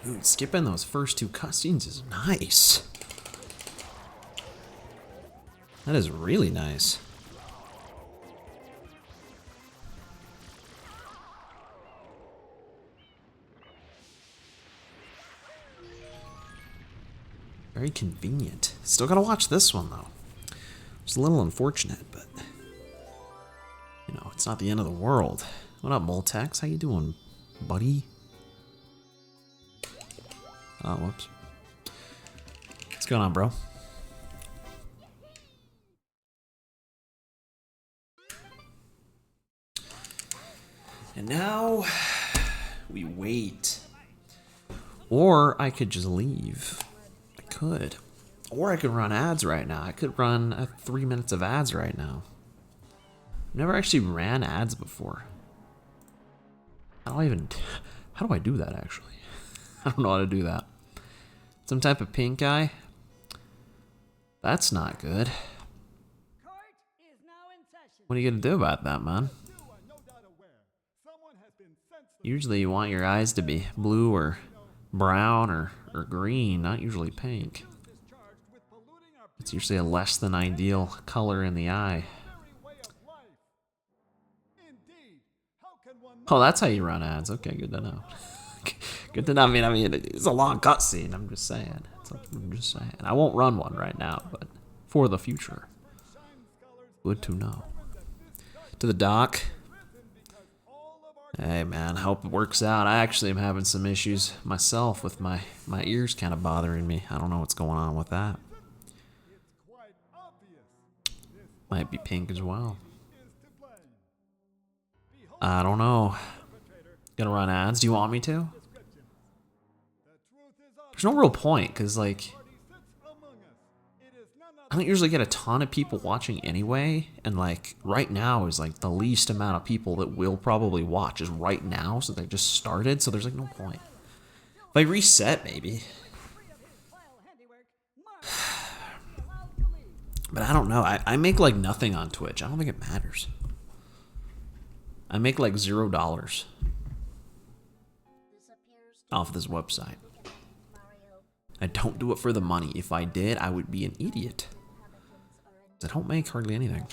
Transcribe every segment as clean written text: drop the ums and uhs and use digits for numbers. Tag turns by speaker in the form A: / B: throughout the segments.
A: Dude, skipping those first two cutscenes is nice. That is really nice. Very convenient. Still gotta watch this one though. It's a little unfortunate, but you know, it's not the end of the world. What up, Moltex? How you doing, buddy? Oh, whoops. What's going on, bro? And now we wait. Or I could just leave. I could. Or I could run ads right now. I could run 3 minutes of ads right now. I've never actually ran ads before. How do I do that actually? I don't know how to do that. Some type of pink eye? That's not good. What are you gonna do about that, man? Usually you want your eyes to be blue or brown or green, not usually pink. It's usually a less than ideal color in the eye. Oh, that's how you run ads. Okay, good to know. Good to know. I mean, it's a long cutscene. I'm just saying. I won't run one right now, but for the future. Good to know. To the doc. Hey man, hope it works out. I actually am having some issues myself with my ears kind of bothering me. I don't know what's going on with that. Might be pink as well. I don't know. Gonna run ads? Do you want me to? There's no real point, because like, I don't usually get a ton of people watching anyway, and like, right now is like the least amount of people that will probably watch is right now, so they just started, so there's like no point. If I reset, maybe. But I don't know, I make like nothing on Twitch. I don't think it matters. I make like $0 off this website. I don't do it for the money. If I did, I would be an idiot. I don't make hardly anything.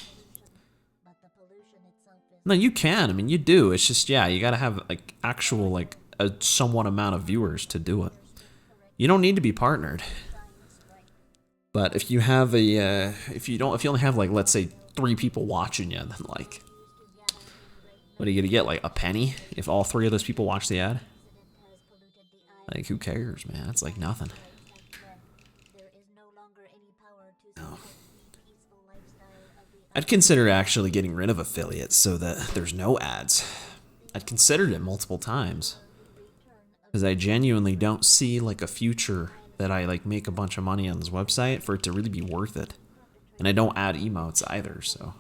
A: No, you can. I mean, you do. It's just, yeah, you gotta have like actual, like a somewhat amount of viewers to do it. You don't need to be partnered. But if you have a, if you only have like, let's say 3 people watching you, then like, what are you gonna get? Like a penny if all 3 of those people watch the ad? Like, who cares, man? It's like nothing. No. I'd consider actually getting rid of affiliates so that there's no ads. I'd considered it multiple times. Because I genuinely don't see like a future that I like make a bunch of money on this website for it to really be worth it. And I don't add emotes either, so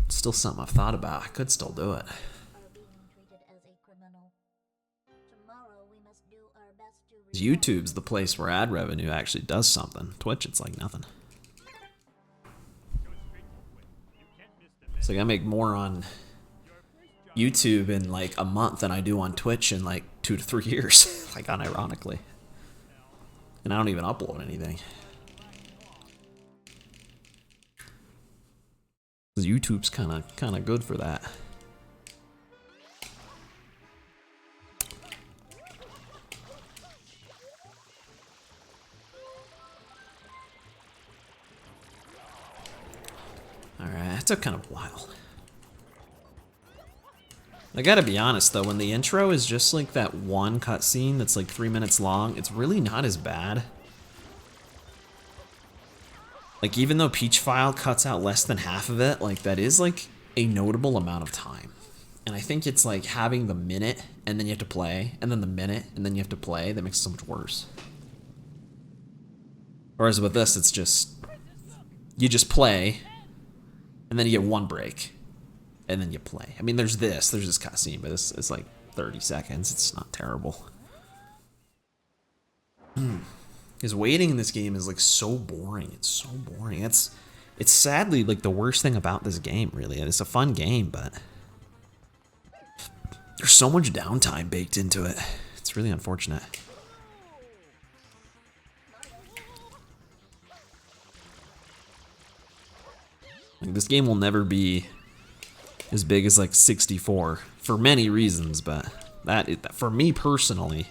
A: it's still something I've thought about. I could still do it. YouTube's the place where ad revenue actually does something. Twitch, it's like nothing. It's like I make more on YouTube in like a month than I do on Twitch in like 2 to 3 years, like unironically. And I don't even upload anything. YouTube's kind of good for that. Alright, it took kind of a while. I gotta be honest though, when the intro is just like that one cutscene that's like 3 minutes long, it's really not as bad. Like even though Peach File cuts out less than half of it, like that is like a notable amount of time. And I think it's like having the minute and then you have to play, and then the minute and then you have to play, that makes it so much worse. Whereas with this, it's just, you just play, and then you get 1 break, and then you play. I mean, there's this cutscene, but it's like 30 seconds. It's not terrible. Because waiting in this game is like so boring. It's so boring. It's sadly like the worst thing about this game, really. And it's a fun game, but there's so much downtime baked into it. It's really unfortunate. Like, this game will never be as big as like 64 for many reasons, but for me personally,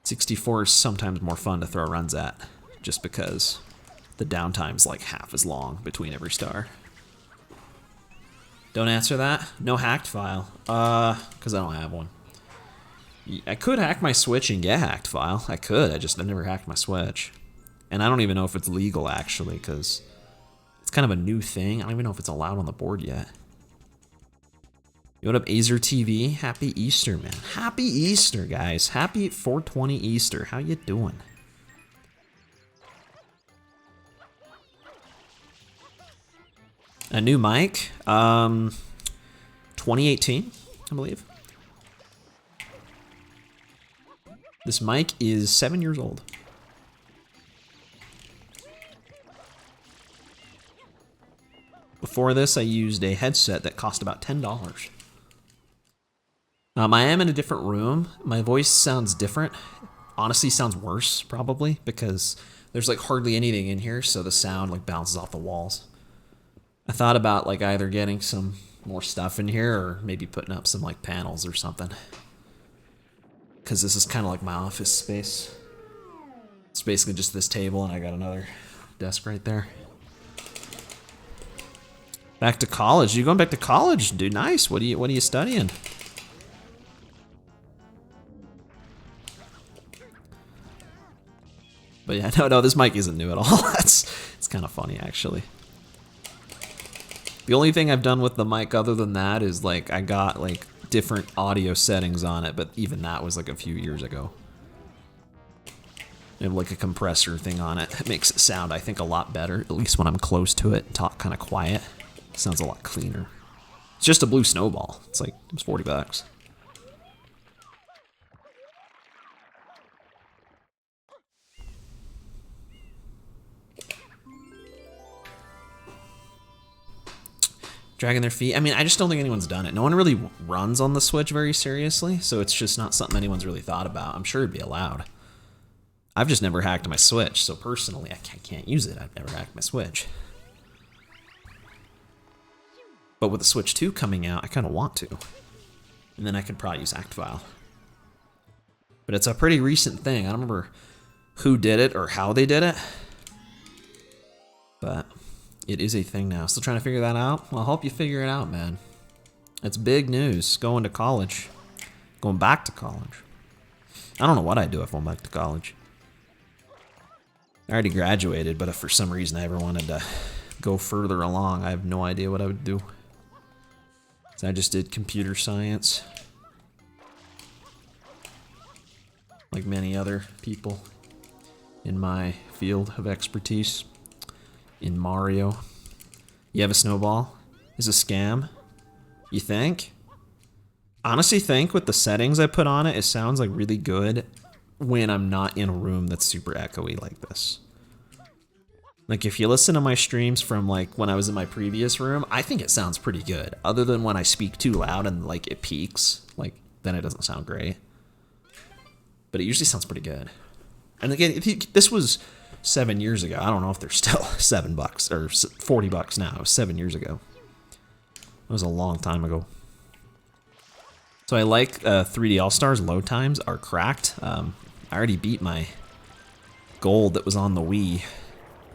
A: 64 is sometimes more fun to throw runs at, just because the downtime's like half as long between every star. Don't answer that. No hacked file. Because I don't have one. I could hack my Switch and get hacked file. I could. I've never hacked my Switch, and I don't even know if it's legal actually, because it's kind of a new thing. I don't even know if it's allowed on the board yet. Yo, what up, Azer TV? Happy Easter, man. Happy Easter, guys. Happy 420 Easter. How you doing? A new mic? 2018, I believe. This mic is 7 years old. Before this, I used a headset that cost about $10. I am in a different room. My voice sounds different. Honestly, sounds worse, probably, because there's like hardly anything in here, so the sound like bounces off the walls. I thought about like either getting some more stuff in here or maybe putting up some like panels or something. Because this is kind of like my office space. It's basically just this table, and I got another desk right there. Back to college. You going back to college, dude? Nice. What are you studying? But yeah, no, this mic isn't new at all. It's kind of funny actually. The only thing I've done with the mic other than that is like I got like different audio settings on it, but even that was like a few years ago. I have like a compressor thing on it. It makes it sound, I think, a lot better, at least when I'm close to it and talk kind of quiet. It sounds a lot cleaner. It's just a blue snowball. It's like, it's 40 bucks. Dragging their feet. I mean, I just don't think anyone's done it. No one really runs on the Switch very seriously, so it's just not something anyone's really thought about. I'm sure it'd be allowed. I've just never hacked my Switch, so personally, I can't use it. I've never hacked my Switch. But with the Switch 2 coming out, I kind of want to. And then I could probably use ActFile. But it's a pretty recent thing. I don't remember who did it or how they did it. But it is a thing now. Still trying to figure that out? Well, I'll help you figure it out, man. It's big news. Going to college. Going back to college. I don't know what I'd do if I went back to college. I already graduated, but if for some reason I ever wanted to go further along, I have no idea what I would do. So I just did computer science. Like many other people in my field of expertise. In Mario. You have a snowball? Is a scam? You think? Honestly think with the settings I put on it, it sounds like really good when I'm not in a room that's super echoey like this. Like if you listen to my streams from like when I was in my previous room, I think it sounds pretty good. Other than when I speak too loud and like it peaks, like then it doesn't sound great. But it usually sounds pretty good. And again, this was 7 years ago. I don't know if they're still $7 or $40 now. It was 7 years ago. It was a long time ago. So I like 3D All-Stars load times are cracked. I already beat my gold that was on the Wii.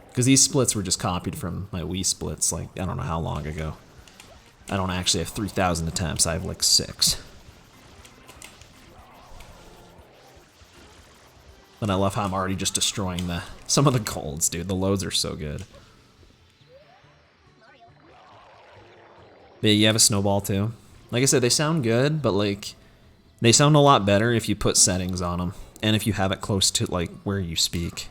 A: Because these splits were just copied from my Wii splits, like, I don't know how long ago. I don't actually have 3,000 attempts, I have like 6. And I love how I'm already just destroying some of the golds, dude. The loads are so good. But yeah, you have a snowball too. Like I said, they sound good, but like, they sound a lot better if you put settings on them. And if you have it close to like where you speak.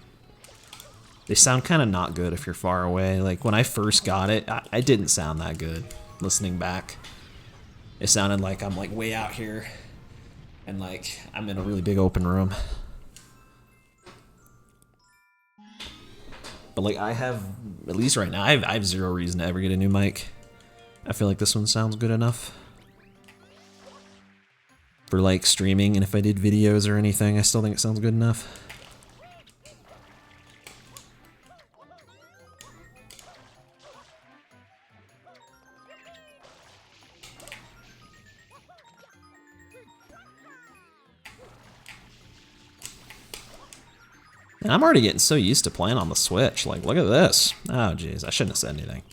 A: They sound kind of not good if you're far away. Like when I first got it, I didn't sound that good listening back. It sounded like I'm like way out here and like I'm in a really big open room. But like I have, at least right now, I have zero reason to ever get a new mic. I feel like this one sounds good enough. for like streaming, and if I did videos or anything, I still think it sounds good enough. And I'm already getting so used to playing on the Switch. Like, look at this. Oh, jeez, I shouldn't have said anything.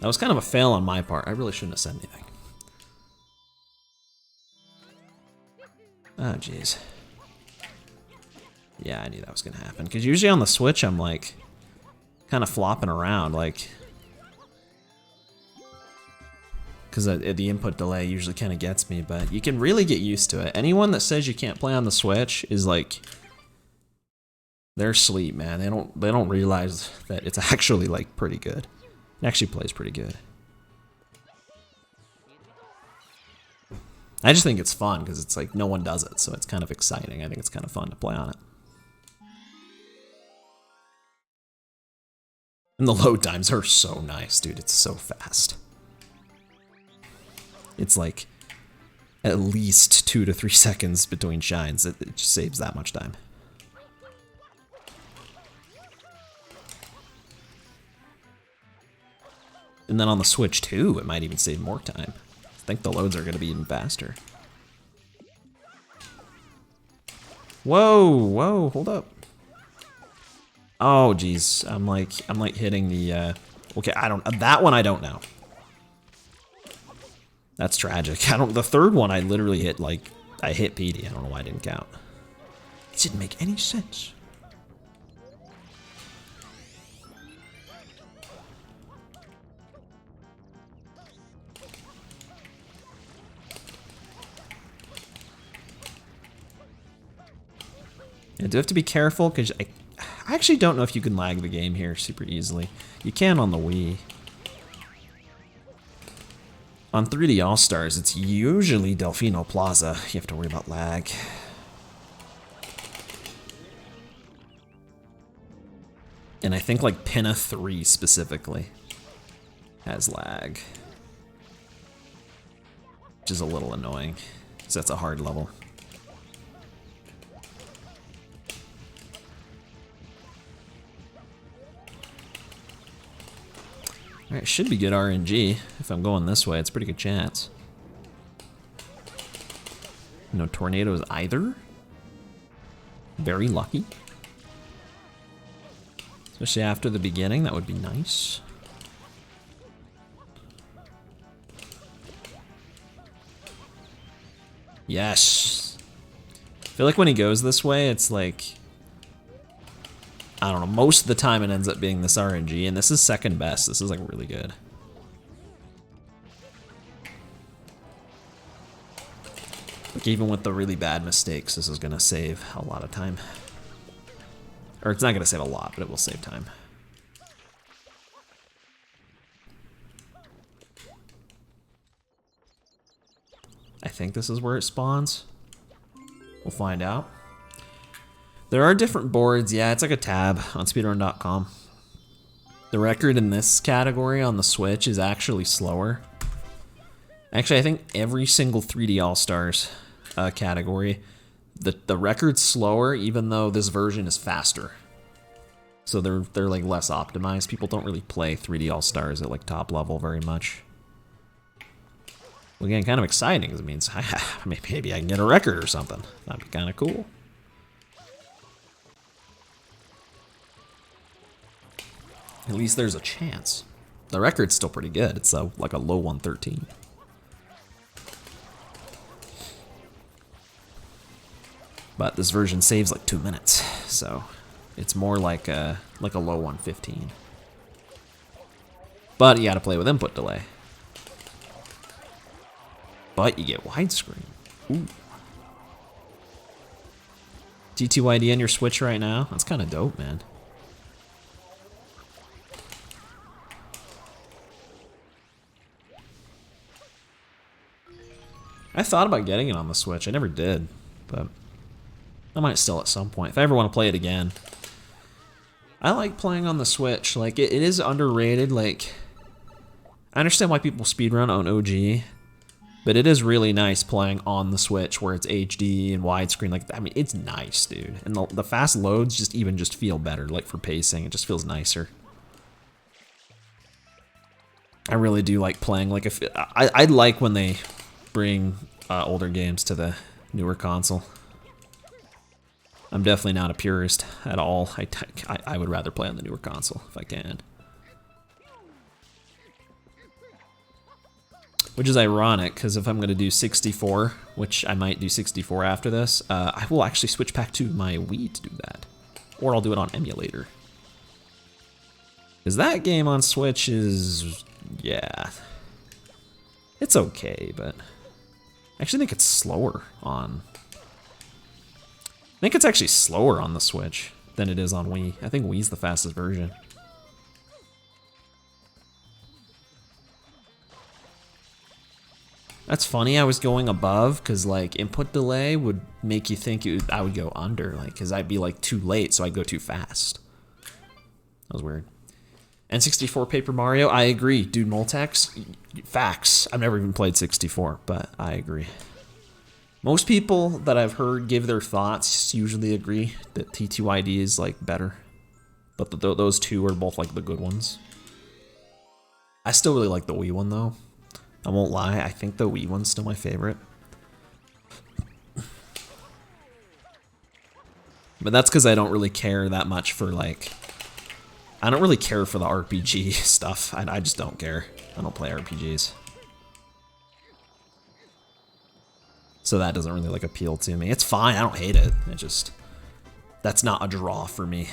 A: That was kind of a fail on my part. I really shouldn't have said anything. Oh, jeez. Yeah, I knew that was going to happen. Because usually on the Switch, I'm like, kind of flopping around, like... Because the input delay usually kind of gets me, but you can really get used to it. Anyone that says you can't play on the Switch is like, they're asleep, man. They don't realize that it's actually like pretty good. It actually plays pretty good. I just think it's fun because it's like no one does it, so it's kind of exciting. I think it's kind of fun to play on it. And the load times are so nice, dude. It's so fast. It's like at least 2 to 3 seconds between shines. It just saves that much time. And then on the Switch too, it might even save more time. I think the loads are going to be even faster. Whoa, whoa, hold up. Oh, geez, I'm like hitting the. Okay, that one I don't know. That's tragic. The third one I literally hit, like, I hit PD. I don't know why I didn't count. It didn't make any sense. I do have to be careful because I actually don't know if you can lag the game here super easily. You can on the Wii. On 3D All-Stars, it's usually Delfino Plaza. You have to worry about lag. And I think like Pinna 3 specifically has lag. Which is a little annoying, because that's a hard level. Alright, should be good RNG. If I'm going this way, it's a pretty good chance. No tornadoes either. Very lucky. Especially after the beginning, that would be nice. Yes! I feel like when he goes this way, it's like... I don't know, most of the time it ends up being this RNG, and this is second best. This is like really good. Like even with the really bad mistakes, this is gonna save a lot of time. Or it's not gonna save a lot, but it will save time. I think this is where it spawns. We'll find out. There are different boards. Yeah, it's like a tab on speedrun.com. The record in this category on the Switch is actually slower. Actually, I think every single 3D All-Stars category, the record's slower, even though this version is faster. So they're like less optimized. People don't really play 3D All-Stars at like top level very much. Well, again, kind of exciting because it means maybe I can get a record or something. That'd be kind of cool. At least there's a chance. The record's still pretty good. It's like a low 113. But this version saves like 2 minutes, so it's more like a low 115. But you gotta play with input delay. But you get widescreen. Ooh. GTYD on your Switch right now? That's kind of dope, man. I thought about getting it on the Switch. I never did, but I might still at some point if I ever want to play it again. I like playing on the Switch. Like it is underrated. Like I understand why people speedrun on OG, but it is really nice playing on the Switch where it's HD and widescreen. Like, I mean, it's nice, dude. And the fast loads just feel better, like for pacing. It just feels nicer. I really do like playing. Like, if I like when they bring older games to the newer console. I'm definitely not a purist at all. I would rather play on the newer console if I can. Which is ironic, because if I'm going to do 64, which I might do 64 after this, I will actually switch back to my Wii to do that. Or I'll do it on emulator. Because that game on Switch is... yeah. It's okay, but... I actually think it's slower on... I think it's actually slower on the Switch than it is on Wii. I think Wii's the fastest version. That's funny, I was going above, because like input delay would make you think I would go under, like, because I'd be like too late, so I'd go too fast. That was weird. N64 Paper Mario, I agree. Dude, Multex, facts. I've never even played 64, but I agree. Most people that I've heard give their thoughts usually agree that T2ID is like better. But those two are both like the good ones. I still really like the Wii one though. I won't lie, I think the Wii one's still my favorite. But that's because I don't really care that much for like... I don't really care for the RPG stuff. I just don't care. I don't play RPGs. So that doesn't really like appeal to me. It's fine, I don't hate it. It just... that's not a draw for me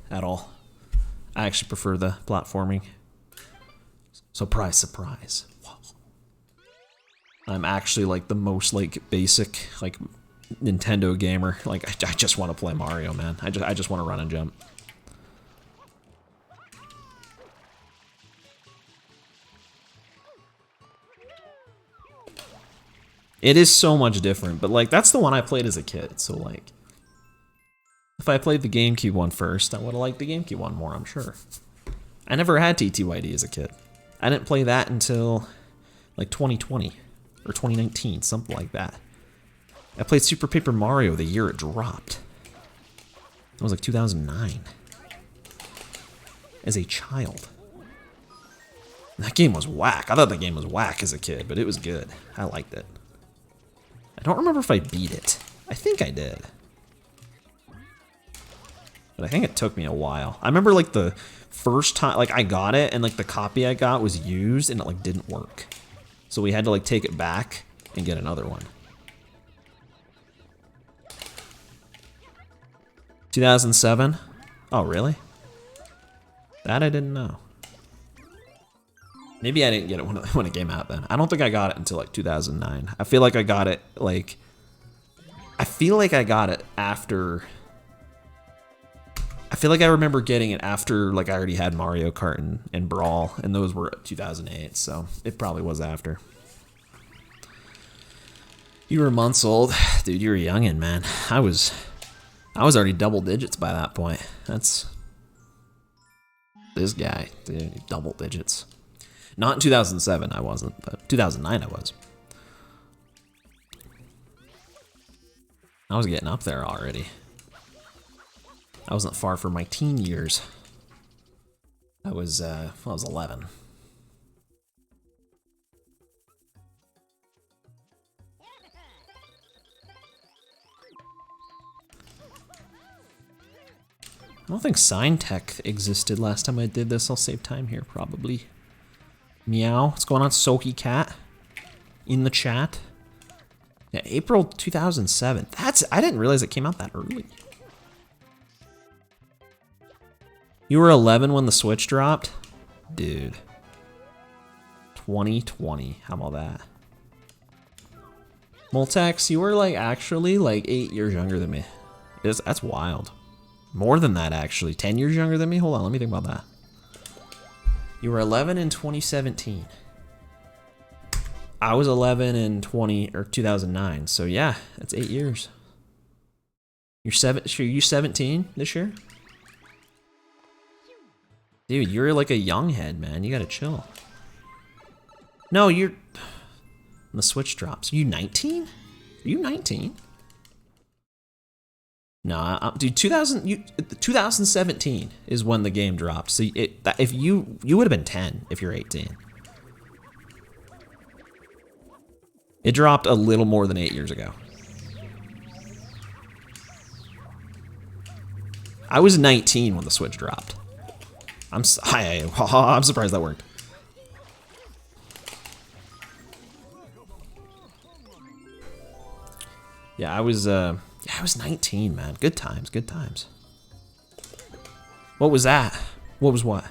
A: at all. I actually prefer the platforming. Surprise, surprise. I'm actually like the most like basic like Nintendo gamer. Like I just want to play Mario, man. I just want to run and jump. It is so much different, but like that's the one I played as a kid. So like if I played the GameCube one first, I would have liked the GameCube one more, I'm sure. I never had T2ID as a kid. I didn't play that until like 2020. Or 2019, something like that. I played Super Paper Mario the year it dropped. It was like 2009. As a child. And that game was whack. I thought the game was whack as a kid, but it was good. I liked it. I don't remember if I beat it. I think I did. But I think it took me a while. I remember like the first time, like I got it and like the copy I got was used and it like didn't work. So we had to like take it back and get another one. 2007? Oh, really? That I didn't know. Maybe I didn't get it when it came out then. I don't think I got it until like 2009. I feel like I got it like... I feel like I got it after... I feel like I remember getting it after like I already had Mario Kart and Brawl, and those were 2008, so it probably was after. You were months old, dude. You were a youngin', man. I was already double digits by that point. That's this guy, dude. Double digits. Not in 2007, I wasn't, but 2009 I was. I was getting up there already. I wasn't far from my teen years. I was 11. I don't think Sign Tech existed last time I did this. I'll save time here, probably. Meow. What's going on, Soaky Cat? In the chat. Yeah, April 2007. I didn't realize it came out that early. You were 11 when the Switch dropped? Dude. 2020. How about that? Multex, you were like actually like 8 years younger than me. That's wild. More than that, actually. 10 years younger than me? Hold on, let me think about that. You were 11 in 2017. I was 11 in 2009. So yeah, that's 8 years. You're 17 this year? Dude, you're like a young head, man. You gotta chill. No, you're... The Switch drops. Are you 19? Are you 19? No, dude, 2017 is when the game dropped. So if you would have been 10 if you're 18. It dropped a little more than 8 years ago. I was 19 when the Switch dropped. I'm surprised that worked. Yeah, I was 19, man. Good times, good times. What was that? What was what?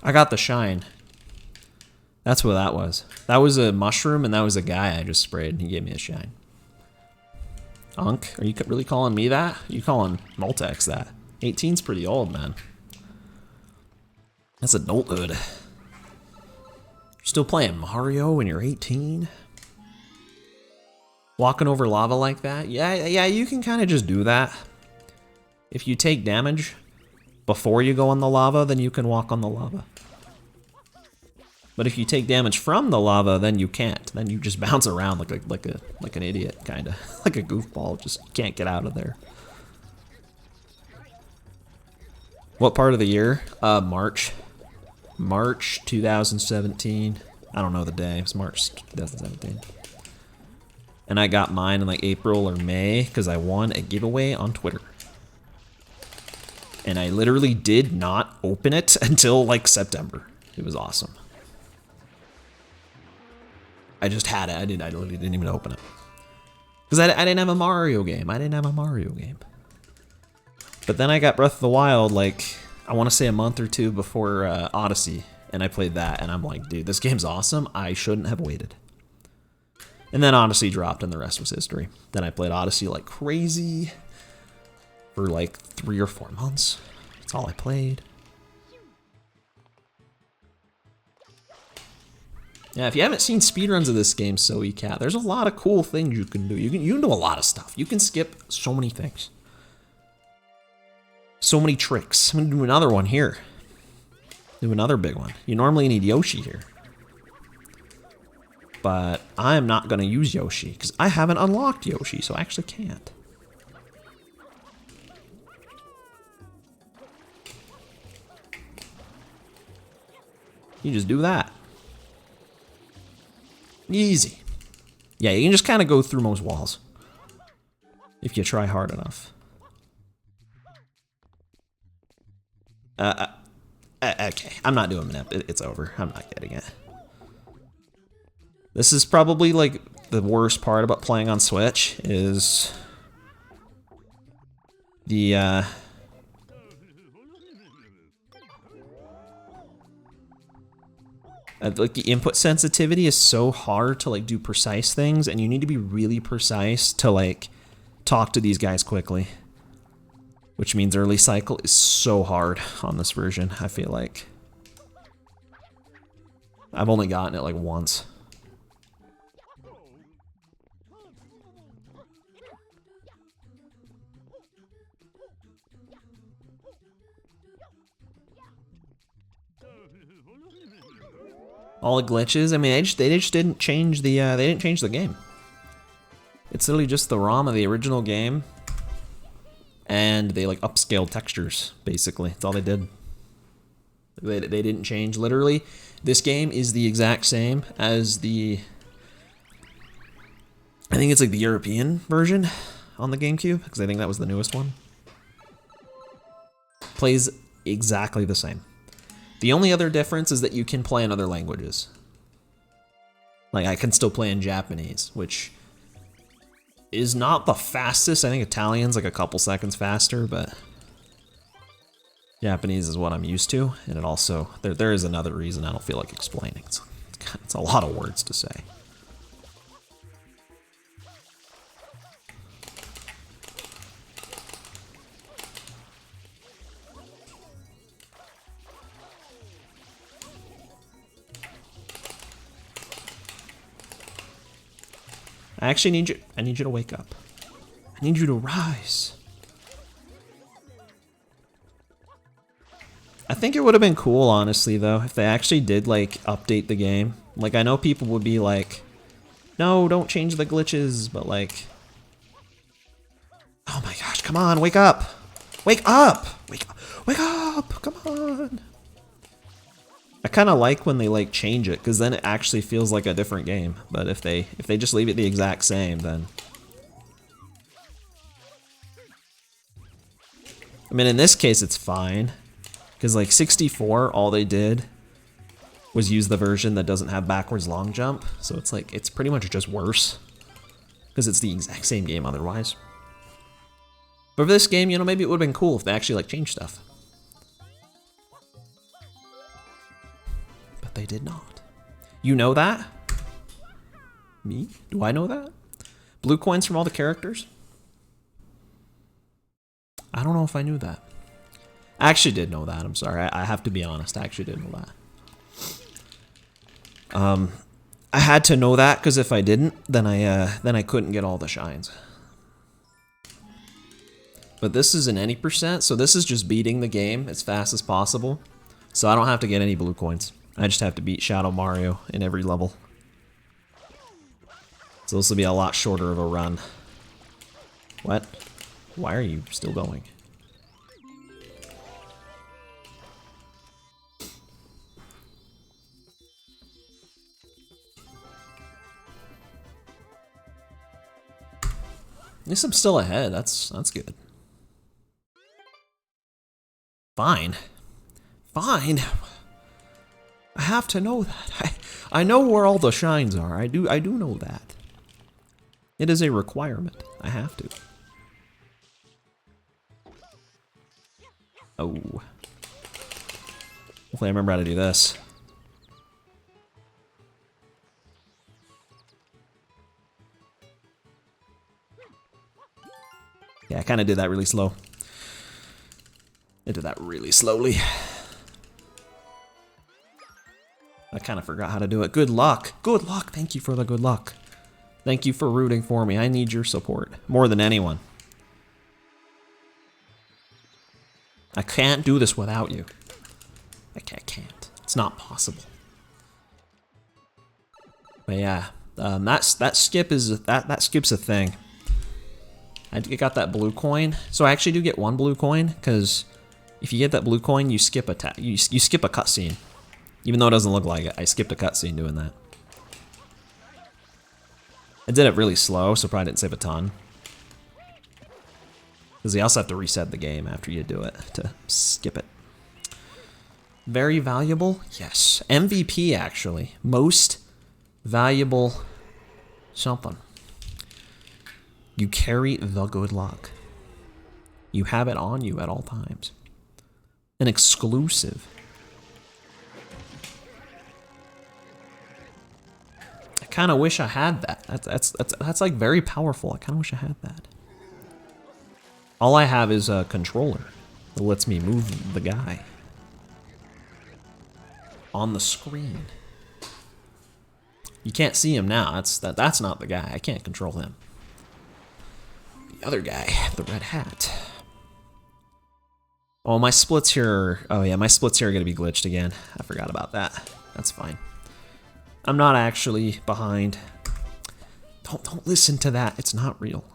A: I got the shine. That's what that was. That was a mushroom, and that was a guy I just sprayed, and he gave me a shine. Unk, are you really calling me that? You calling Multex that? 18's pretty old, man. That's adulthood. You're still playing Mario when you're 18? Walking over lava like that? Yeah, you can kind of just do that. If you take damage before you go on the lava, then you can walk on the lava. But if you take damage from the lava, then you can't. Then you just bounce around like an idiot, kind of. Like a goofball, just can't get out of there. What part of the year? March. March 2017. I don't know the day. It was March 2017. And I got mine in like April or May because I won a giveaway on Twitter. And I literally did not open it until like September. It was awesome. I just had it. I literally didn't even open it. Because I didn't have a Mario game. But then I got Breath of the Wild, like, I want to say a month or two before Odyssey. And I played that, and I'm like, dude, this game's awesome. I shouldn't have waited. And then Odyssey dropped, and the rest was history. Then I played Odyssey like crazy for like 3 or 4 months. That's all I played. Yeah, if you haven't seen speedruns of this game, SoECat, there's a lot of cool things you can do. You can do a lot of stuff. You can skip so many things. So many tricks. I'm gonna do another one here. Do another big one. You normally need Yoshi here. But I'm not gonna use Yoshi, because I haven't unlocked Yoshi, so I actually can't. You just do that. Easy. Yeah, you can just kind of go through most walls. If you try hard enough. Okay, I'm not doing Manip. It's over. I'm not getting it. This is probably like the worst part about playing on Switch is the like the input sensitivity is so hard to like do precise things, and you need to be really precise to like talk to these guys quickly. Which means early cycle is so hard on this version, I feel like. I've only gotten it like once. All the glitches. I mean, they just didn't change the game. It's literally just the ROM of the original game, and they like upscaled textures. Basically, that's all they did. They didn't change. Literally, this game is the exact same as the. I think it's like the European version on the GameCube, because I think that was the newest one. Plays exactly the same. The only other difference is that you can play in other languages. Like, I can still play in Japanese, which is not the fastest. I think Italian's like a couple seconds faster, but Japanese is what I'm used to. And it also, there is another reason I don't feel like explaining. It's a lot of words to say. I actually need you. I need you to wake up. I need you to rise. I think it would have been cool, honestly, though, if they actually did, like, update the game. Like, I know people would be like, no, don't change the glitches, but, like... Oh my gosh, come on, wake up! Wake up! Wake up! Wake up! Come on! I kind of like when they, like, change it, because then it actually feels like a different game. But if they just leave it the exact same, then... I mean, in this case, it's fine. Because, like, 64, all they did was use the version that doesn't have backwards long jump. So it's like, it's pretty much just worse. Because it's the exact same game otherwise. But for this game, you know, maybe it would have been cool if they actually, like, changed stuff. But they did not. You know that? Me? Do I know that? Blue coins from all the characters? I don't know if I knew that. I actually did know that, I'm sorry. I have to be honest, I actually did know that. I had to know that, because if I didn't, then I couldn't get all the shines. But this is an any percent, so this is just beating the game as fast as possible. So I don't have to get any blue coins. I just have to beat Shadow Mario in every level. So this will be a lot shorter of a run. What? Why are you still going? At least I'm still ahead. That's good. Fine. Fine. I have to know that. I know where all the shines are. I do know that. It is a requirement. I have to. Oh. Hopefully I remember how to do this. Yeah, I kind of did that really slow. I did that really slowly. I kind of forgot how to do it. Good luck. Good luck. Thank you for the good luck. Thank you for rooting for me. I need your support more than anyone. I can't do this without you. I can't. It's not possible. But yeah, that skip is that skip's a thing. I got that blue coin, so I actually do get one blue coin because if you get that blue coin, you skip a you skip a cutscene, even though it doesn't look like it. I skipped a cutscene doing that. I did it really slow, so probably didn't save a ton. Because you also have to reset the game after you do it to skip it. Very valuable? Yes. MVP, actually. Most valuable something. You carry the good luck. You have it on you at all times. An exclusive. I kind of wish I had that. That's like very powerful. I kind of wish I had that. All I have is a controller that lets me move the guy on the screen. You can't see him now. That's not the guy. I can't control him. The other guy, the red hat. Oh, my splits here. Oh yeah, my splits here are gonna be glitched again. I forgot about that. That's fine. I'm not actually behind. Don't listen to that. It's not real.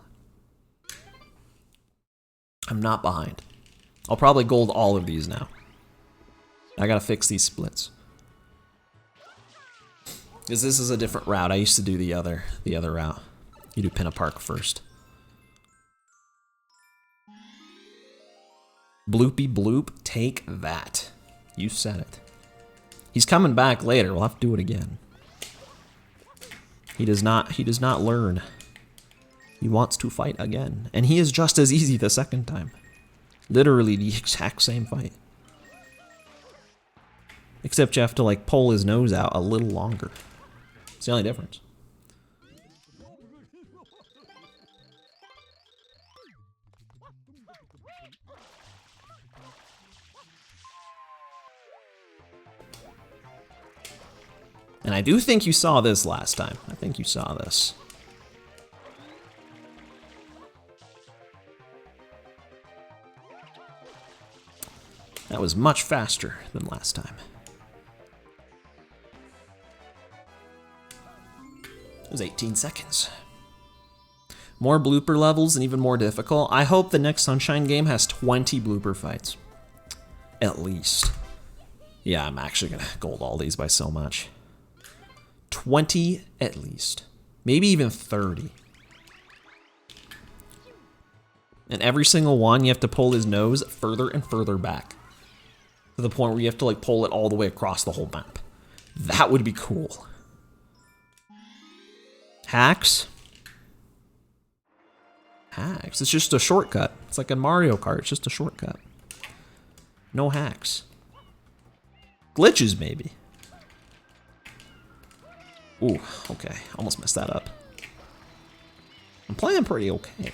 A: I'm not behind. I'll probably gold all of these now. I gotta fix these splits. Because this is a different route. I used to do the other route. You do Pinna Park first. Bloopy bloop, take that. You said it. He's coming back later. We'll have to do it again. He does not learn. He wants to fight again. And he is just as easy the second time. Literally the exact same fight. Except you have to like pull his nose out a little longer. It's the only difference. And I do think you saw this last time. I think you saw this. That was much faster than last time. It was 18 seconds. More blooper levels and even more difficult. I hope the next Sunshine game has 20 blooper fights. At least. Yeah, I'm actually gonna gold all these by so much. 20 at least. Maybe even 30. And every single one, you have to pull his nose further and further back. To the point where you have to like pull it all the way across the whole map. That would be cool. Hacks? Hacks. It's just a shortcut. It's like in Mario Kart, it's just a shortcut. No hacks. Glitches, maybe. Ooh, okay. Almost messed that up. I'm playing pretty okay.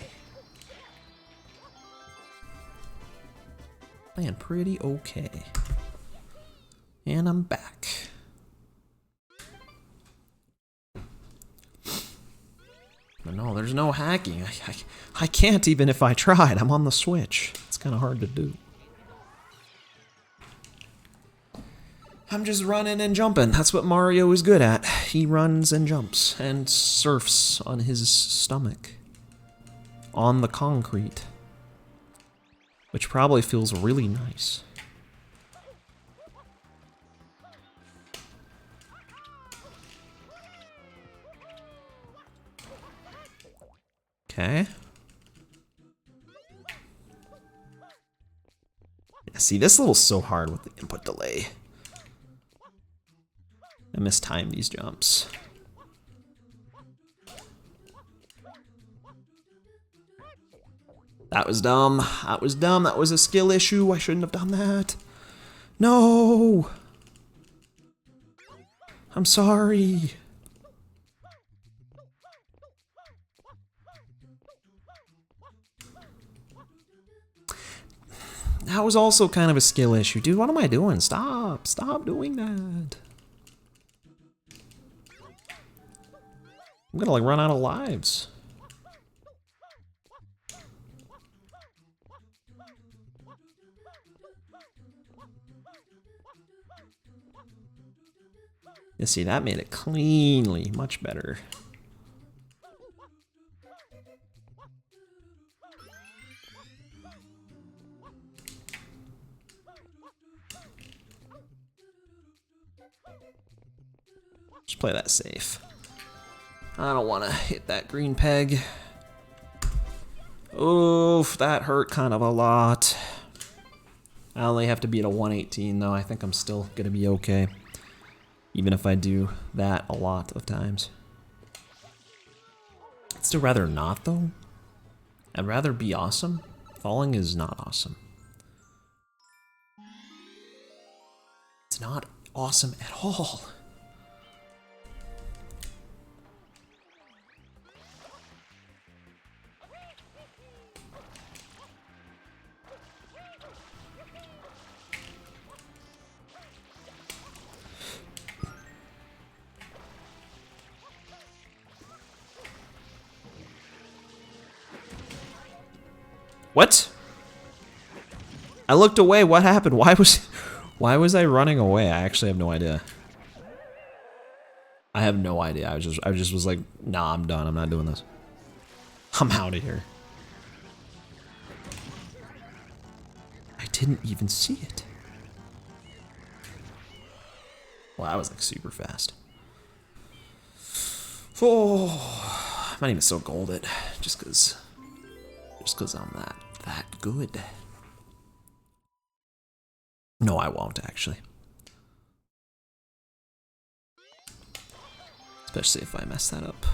A: Playing pretty okay. And I'm back. But no, there's no hacking. I can't even if I tried. I'm on the Switch. It's kind of hard to do. I'm just running and jumping. That's what Mario is good at. He runs and jumps and surfs on his stomach. On the concrete. Which probably feels really nice. Okay. Yeah, see, this level's so hard with the input delay. I mistime these jumps. That was dumb. That was dumb. That was a skill issue. I shouldn't have done that. No! I'm sorry. That was also kind of a skill issue. Dude, what am I doing? Stop. Stop doing that. I'm gonna like run out of lives. You see, that made it cleanly much better. Just play that safe. I don't want to hit that green peg. Oof, that hurt kind of a lot. I only have to beat a 118 though. I think I'm still going to be okay. Even if I do that a lot of times. I'd still rather not though. I'd rather be awesome. Falling is not awesome. It's not awesome at all. What? I looked away. What happened? Why was I running away? I actually have no idea. I have no idea. I just was like, nah, I'm done. I'm not doing this. I'm out of here. I didn't even see it. Well, that was like super fast. Oh, I might even still gold it just because I'm that good. No, I won't actually. Especially if I mess that up.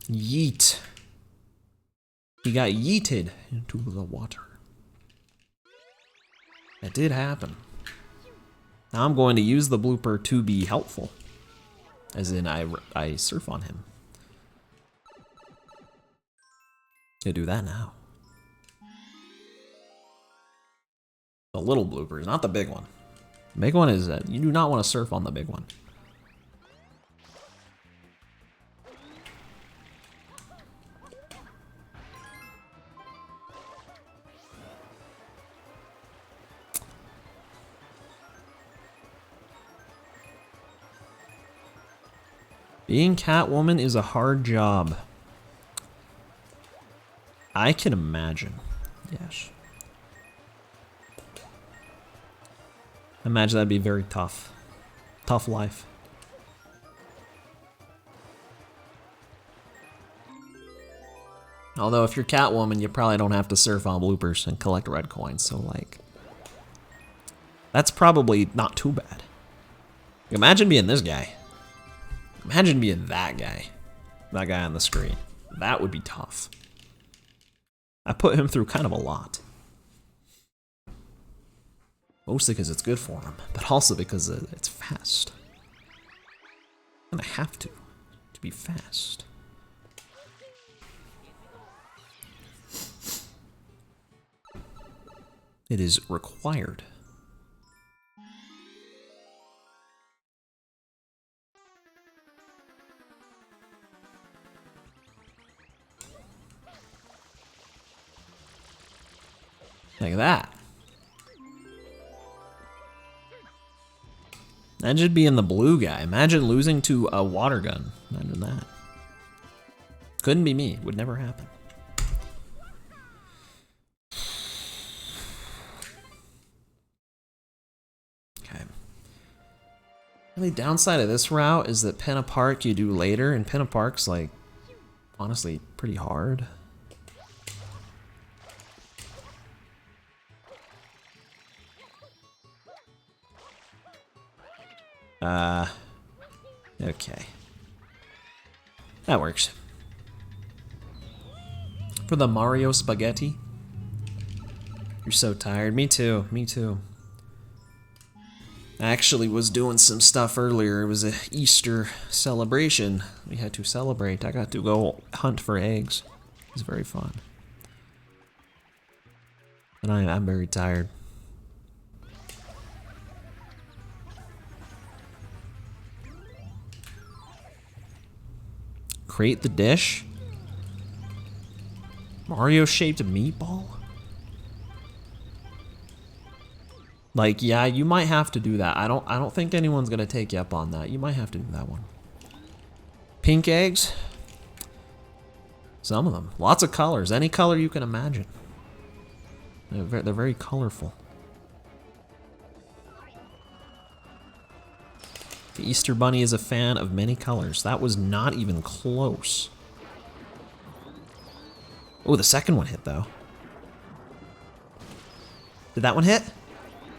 A: Yeet. He got yeeted into the water. That did happen. Now I'm going to use the blooper to be helpful. As in, I surf on him. Gonna do that now. The little bloopers, not the big one. The big one is that you do not want to surf on the big one. Being Catwoman is a hard job. I can imagine. Yes. Imagine that'd be very tough. Tough life. Although if you're Catwoman, you probably don't have to surf on bloopers and collect red coins, so like... That's probably not too bad. Imagine being this guy. Imagine being that guy. That guy on the screen. That would be tough. I put him through kind of a lot. Mostly because it's good for him, but also because it's fast. And I have to be fast. It is required. Like that. Imagine being the blue guy. Imagine losing to a water gun. Imagine that. Couldn't be me. Would never happen. Okay. The only downside of this route is that Pinna Park you do later, and Pinna Park's like, honestly, pretty hard. Okay. That works. For the Mario spaghetti. You're so tired. Me too. Me too. I actually was doing some stuff earlier. It was an Easter celebration. We had to celebrate. I got to go hunt for eggs. It was very fun. And I'm very tired. Create the dish. Mario-shaped meatball? Like, yeah, you might have to do that. I don't think anyone's gonna take you up on that. You might have to do that one. Pink eggs? Some of them. Lots of colors. Any color you can imagine. They're very colorful. The Easter Bunny is a fan of many colors. That was not even close. Oh, the second one hit, though. Did that one hit?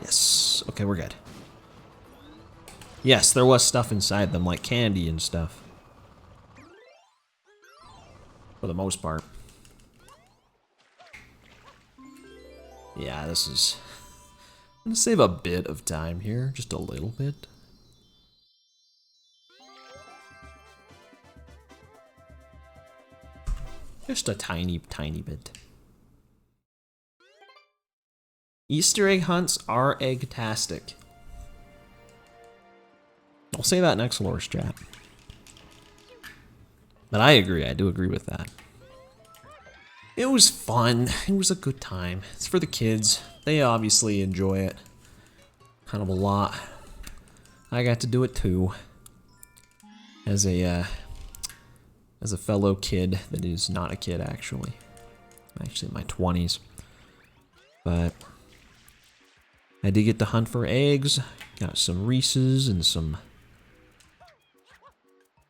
A: Yes. Okay, we're good. Yes, there was stuff inside them, like candy and stuff. For the most part. Yeah, this is... I'm gonna save a bit of time here. Just a little bit. Just a tiny, tiny bit. Easter egg hunts are egg-tastic. I'll say that next lore strat. But I agree, I do agree with that. It was fun. It was a good time. It's for the kids. They obviously enjoy it. Kind of a lot. I got to do it too. As a fellow kid that is not a kid, actually. I'm actually in my 20s. But I did get to hunt for eggs. Got some Reese's and some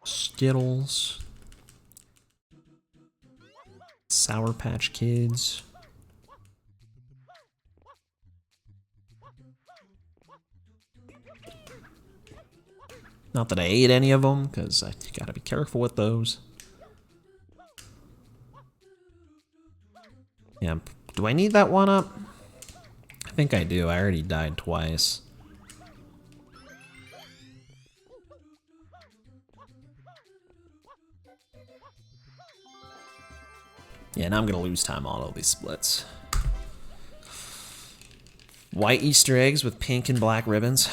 A: Skittles. Sour Patch Kids. Not that I ate any of them, because I gotta be careful with those. Yeah, do I need that one up? I think I do. I already died twice. Yeah, now I'm gonna lose time on all these splits. White Easter eggs with pink and black ribbons.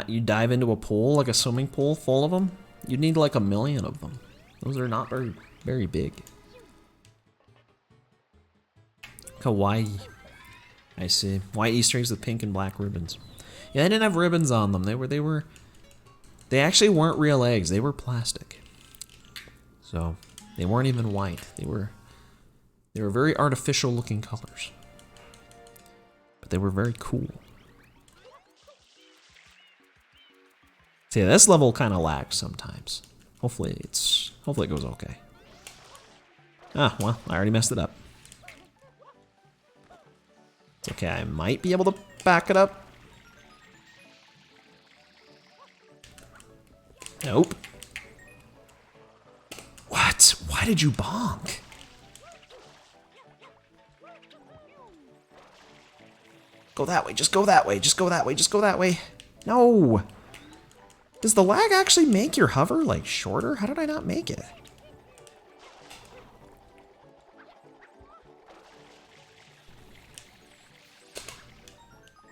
A: You dive into a pool, like a swimming pool full of them. You'd need like 1 million of them. Those are not very, very big. Kawaii. I see. White Easter eggs with pink and black ribbons. Yeah, they didn't have ribbons on them. They were They actually weren't real eggs. They were plastic. So they weren't even white. They were very artificial looking colors. But they were very cool. See, this level kind of lags sometimes. Hopefully it goes okay. Ah, well, I already messed it up. It's okay, I might be able to back it up. Nope. What? Why did you bonk? Go that way, just go that way, just go that way, just go that way. No! Does the lag actually make your hover, like, shorter? How did I not make it?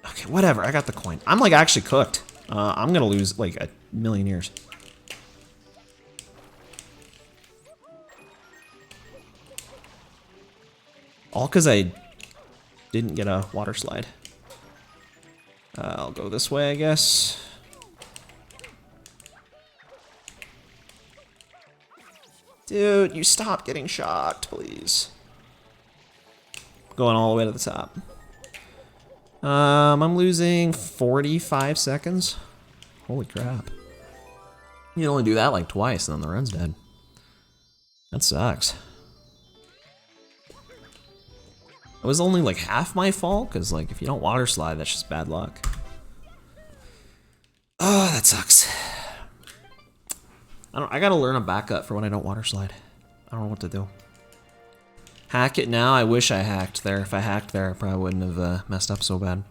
A: Okay, whatever, I got the coin. I'm, like, actually cooked. I'm gonna lose, like, a million years. All because I didn't get a water slide. I'll go this way, I guess. Dude, you stop getting shocked, please. Going all the way to the top. I'm losing 45 seconds. Holy crap. You only do that like twice and then the run's dead. That sucks. It was only like half my fault, because like if you don't water slide, that's just bad luck. Oh, that sucks. I gotta learn a backup for when I don't water slide. I don't know what to do. Hack it now? I wish I hacked there. If I hacked there, I probably wouldn't have messed up so bad.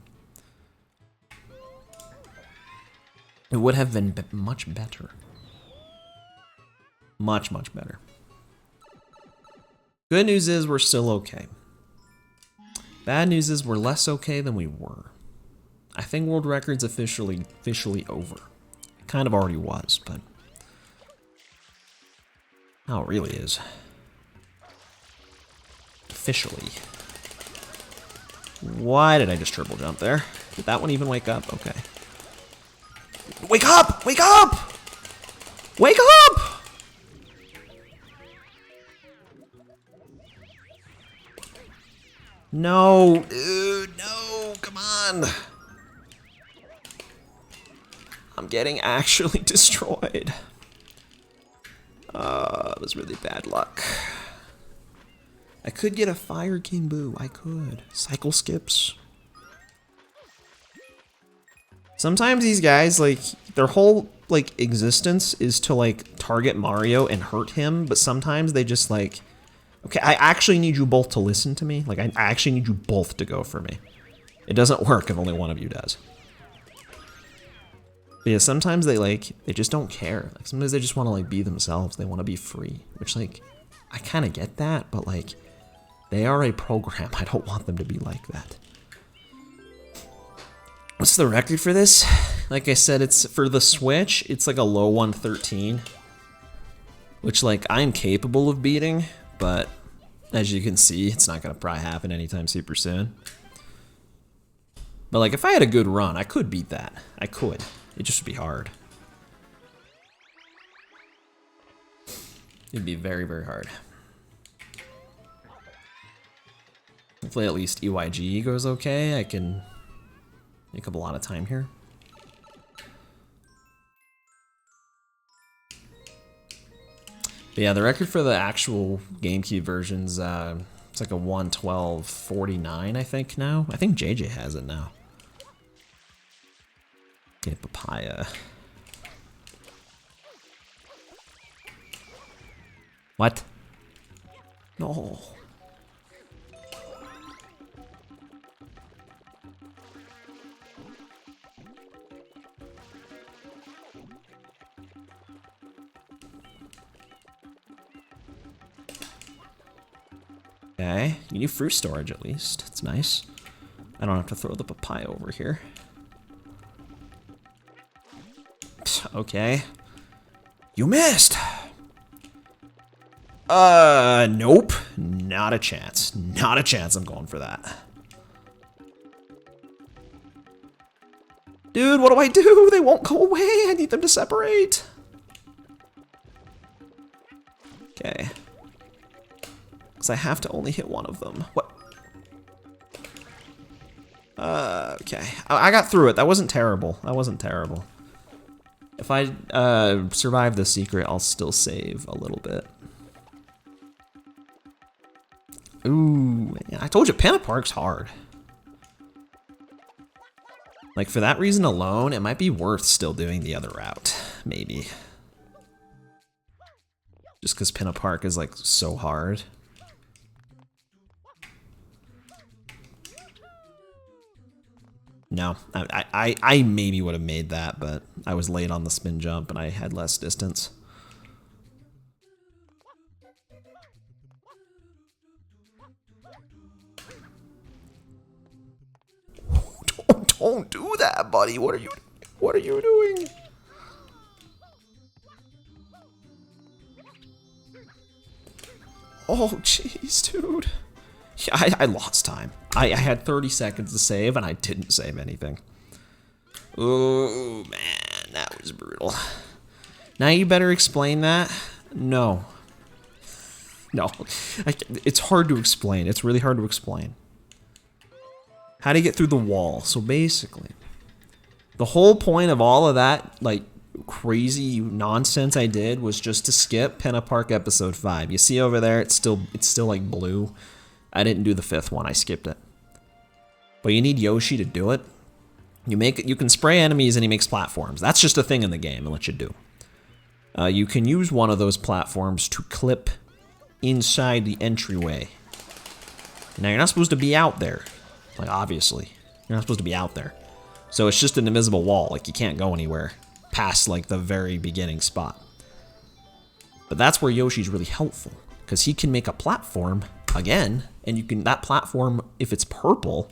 A: It would have been much better. Much, much better. Good news is we're still okay. Bad news is we're less okay than we were. I think world record's officially over. It kind of already was, but now it really is. Officially. Why did I just triple jump there? Did that one even wake up? Okay. Wake up! Wake up! Wake up! No, dude, no, come on. I'm getting actually destroyed. That's really bad luck. I could get a Fire King Boo, I could. Cycle skips. Sometimes these guys, like, their whole, like, existence is to, like, target Mario and hurt him, but sometimes they just, like, okay, I actually need you both to listen to me. Like, I actually need you both to go for me. It doesn't work if only one of you does. But yeah, sometimes they just don't care. Like, sometimes they just want to, like, be themselves. They want to be free. Which, like, I kind of get that, but, like, they are a program. I don't want them to be like that. What's the record for this? Like I said, it's for the Switch, it's like a low 113. Which, like, I'm capable of beating, but as you can see, it's not going to probably happen anytime super soon. But, like, if I had a good run, I could beat that. I could. It just would be hard. It'd be very, very hard. Hopefully at least EYG goes okay. I can make up a lot of time here. But yeah, the record for the actual GameCube versions, it's like a 112.49, I think now. I think JJ has it now. Get papaya. What? No. Okay, you need fruit storage at least. It's nice. I don't have to throw the papaya over here. Okay. You missed! Nope. Not a chance. Not a chance I'm going for that. Dude, what do I do? They won't go away. I need them to separate. Okay. Because I have to only hit one of them. What? Okay. I got through it. That wasn't terrible. That wasn't terrible. If I survive the secret, I'll still save a little bit. Ooh, man, I told you Pinna Park's hard. Like, for that reason alone, it might be worth still doing the other route. Maybe. Just because Pinna Park is, like, so hard. No, I maybe would have made that, but I was late on the spin jump and I had less distance. Don't do that, buddy. What are you doing? Oh, jeez, dude. Yeah, I lost time. I had 30 seconds to save, and I didn't save anything. Oh, man, that was brutal. Now you better explain that. No. No. It's hard to explain. It's really hard to explain. How to get through the wall. So basically, the whole point of all of that, like, crazy nonsense I did was just to skip Pinna Park episode 5. You see over there, it's still like blue. I didn't do the 5th one, I skipped it. But you need Yoshi to do it. You can spray enemies and he makes platforms. That's just a thing in the game, it lets you do. You can use one of those platforms to clip inside the entryway. Now you're not supposed to be out there. Like, obviously. You're not supposed to be out there. So it's just an invisible wall, like you can't go anywhere past like the very beginning spot. But that's where Yoshi's really helpful, because he can make a platform again, and you can, that platform, if it's purple,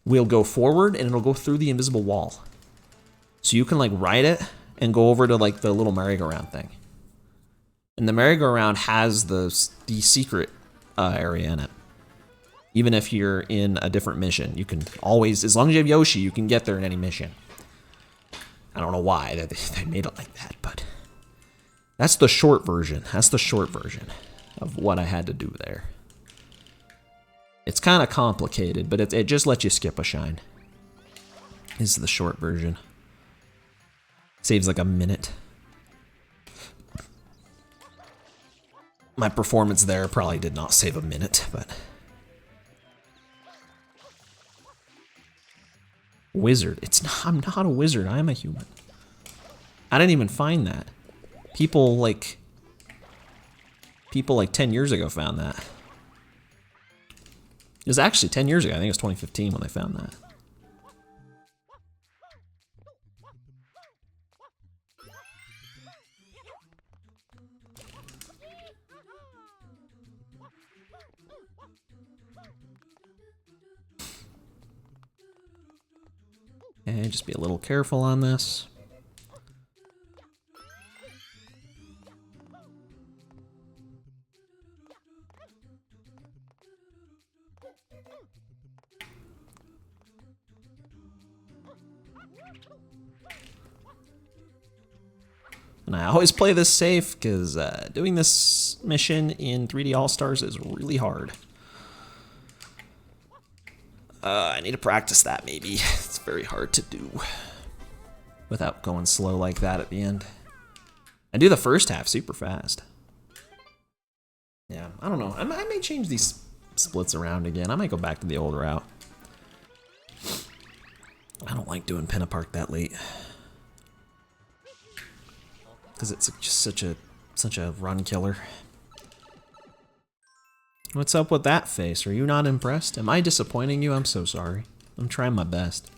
A: will go forward and it'll go through the invisible wall. So you can like ride it and go over to like the little merry-go-round thing. And the merry-go-round has the secret area in it. Even if you're in a different mission, you can always, as long as you have Yoshi, you can get there in any mission. I don't know why they made it like that, but that's the short version. That's the short version of what I had to do there. It's kind of complicated, but it just lets you skip a shine. This is the short version. Saves like a minute. My performance there probably did not save a minute, but... Wizard. It's not, I'm not a wizard. I am a human. I didn't even find that. People like 10 years ago found that. It was actually 10 years ago. I think it was 2015 when they found that. Okay, just be a little careful on this. And I always play this safe because doing this mission in 3D All-Stars is really hard. I need to practice that, maybe. It's very hard to do without going slow like that at the end. I do the first half super fast. Yeah, I don't know. I may change these splits around again. I might go back to the old route. I don't like doing Pinna Park that late. Because it's just such a run killer. What's up with that face? Are you not impressed? Am I disappointing you? I'm so sorry. I'm trying my best.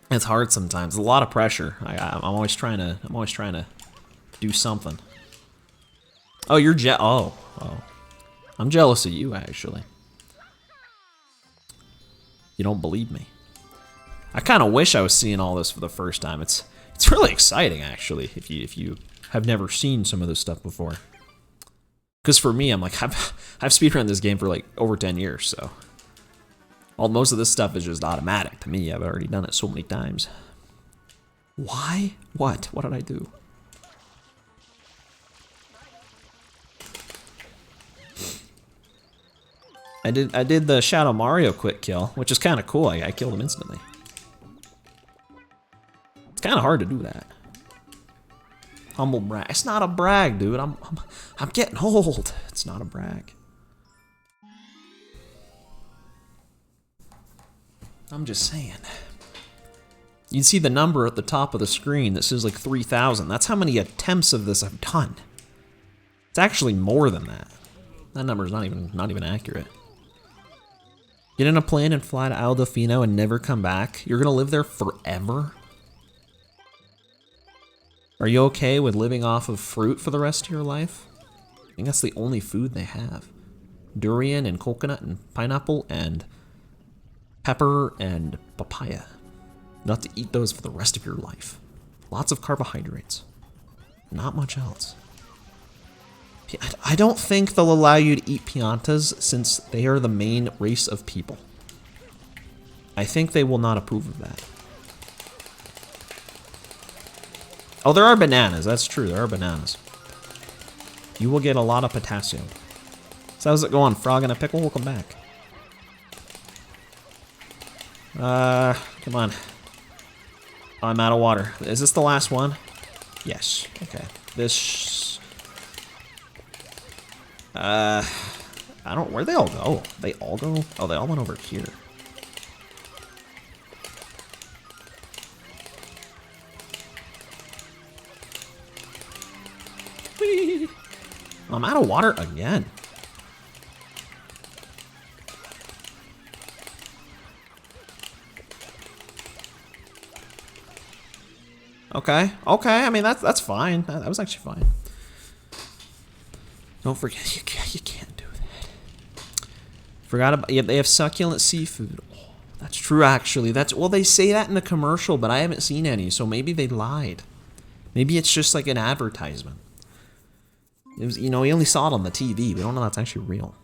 A: It's hard sometimes. A lot of pressure. I'm always trying to do something. Oh, you're oh. I'm jealous of you, actually. You don't believe me. I kind of wish I was seeing all this for the first time. It's really exciting, actually, if you have never seen some of this stuff before. Because for me, I'm like, I've speedrun this game for like over 10 years, so Most of this stuff is just automatic to me. I've already done it so many times. Why? What? What did I do? I did the Shadow Mario quick kill, which is kind of cool. I killed him instantly. It's kind of hard to do that. Humble brag. It's not a brag, dude. I'm getting old. It's not a brag. I'm just saying. You can see the number at the top of the screen that says like 3,000. That's how many attempts of this I've done. It's actually more than that. That number is not even accurate. Get in a plane and fly to Al Delfino and never come back? You're gonna live there forever? Are you okay with living off of fruit for the rest of your life? I think that's the only food they have. Durian and coconut and pineapple and pepper and papaya. Not to eat those for the rest of your life. Lots of carbohydrates. Not much else. I don't think they'll allow you to eat piantas since they are the main race of people. I think they will not approve of that. Oh, there are bananas. That's true. There are bananas. You will get a lot of potassium. So how's it going? Frog in a pickle? Welcome back. Come on. Oh, I'm out of water. Is this the last one? Yes. Okay. This... where'd they all go? They all go? Oh, they all went over here. Whee! I'm out of water again. Okay, I mean, that's fine. That was actually fine. Don't forget, you can't do that. Forgot about, yeah, they have succulent seafood. Oh, that's true, actually. Well, they say that in the commercial, but I haven't seen any, so maybe they lied. Maybe it's just like an advertisement. It was, you know, we only saw it on the TV. We don't know that's actually real.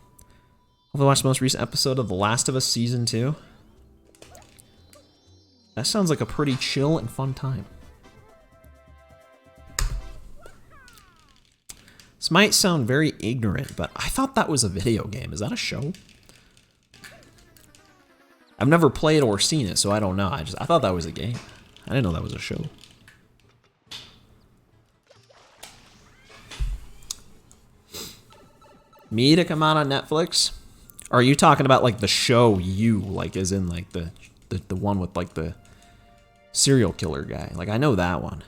A: Have I watched the most recent episode of The Last of Us Season 2? That sounds like a pretty chill and fun time. This might sound very ignorant, but I thought that was a video game. Is that a show? I've never played or seen it, so I don't know. I thought that was a game. I didn't know that was a show. Me to come out on Netflix? Or are you talking about like the show You, like as in like the one with like the serial killer guy? Like I know that one.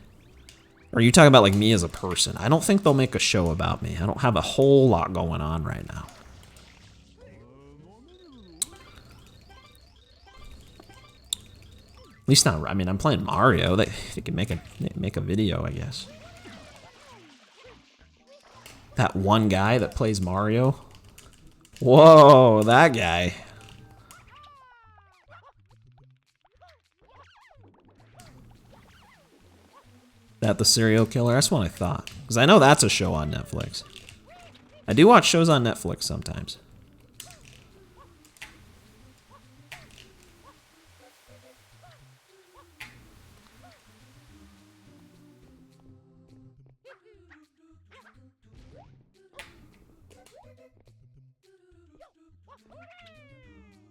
A: Or are you talking about like me as a person? I don't think they'll make a show about me. I don't have a whole lot going on right now. At least not, I mean, I'm playing Mario. They can make a video, I guess. That one guy that plays Mario. Whoa, that guy. That the serial killer? That's what I thought. Because I know that's a show on Netflix. I do watch shows on Netflix sometimes.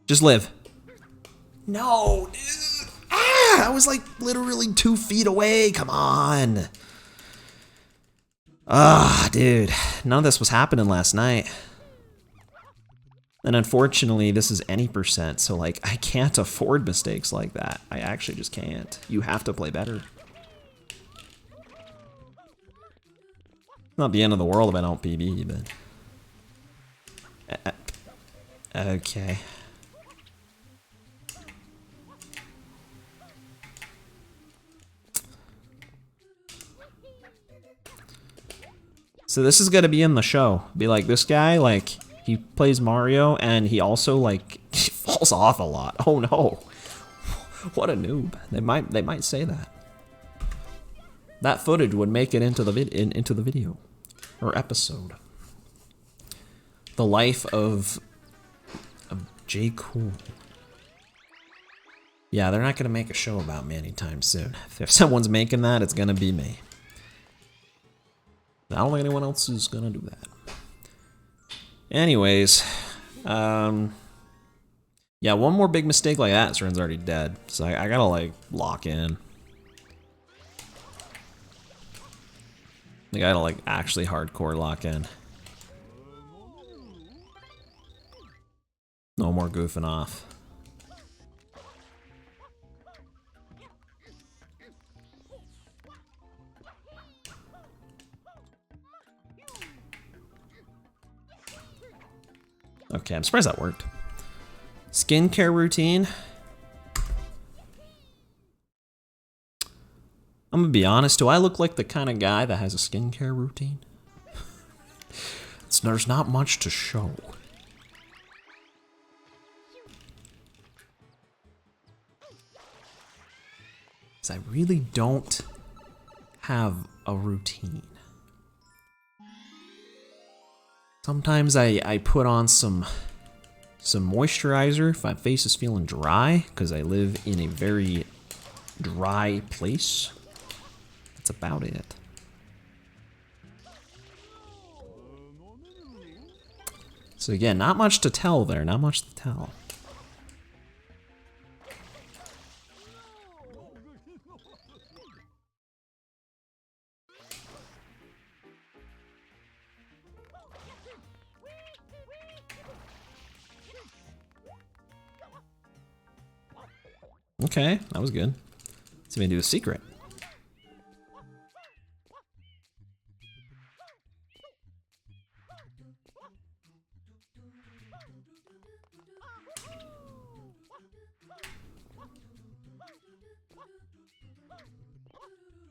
A: Just live. No, dude. I was like literally 2 feet away. Come on. Ah, dude. None of this was happening last night. And unfortunately, this is any %, so like I can't afford mistakes like that. I actually just can't. You have to play better. Not the end of the world if I don't PB, but... okay. So this is gonna be in the show. Be like, this guy, like, he plays Mario, and he also, like, he falls off a lot. Oh no. What a noob. They might say that. That footage would make it into the video. Or episode. The life of J. Cool. Yeah, they're not going to make a show about me anytime soon. If someone's making that, it's going to be me. I don't think anyone else is going to do that. Anyways, yeah, one more big mistake like that, Sren's already dead. So I gotta, like, lock in. I gotta, like, actually hardcore lock in. No more goofing off. Okay, I'm surprised that worked. Skincare routine. I'm gonna be honest, do I look like the kind of guy that has a skincare routine? There's not much to show. 'Cause I really don't have a routine. Sometimes I put on some moisturizer if my face is feeling dry, because I live in a very dry place. That's about it. So again, not much to tell there, not much to tell. Okay, that was good. Let's even do a secret.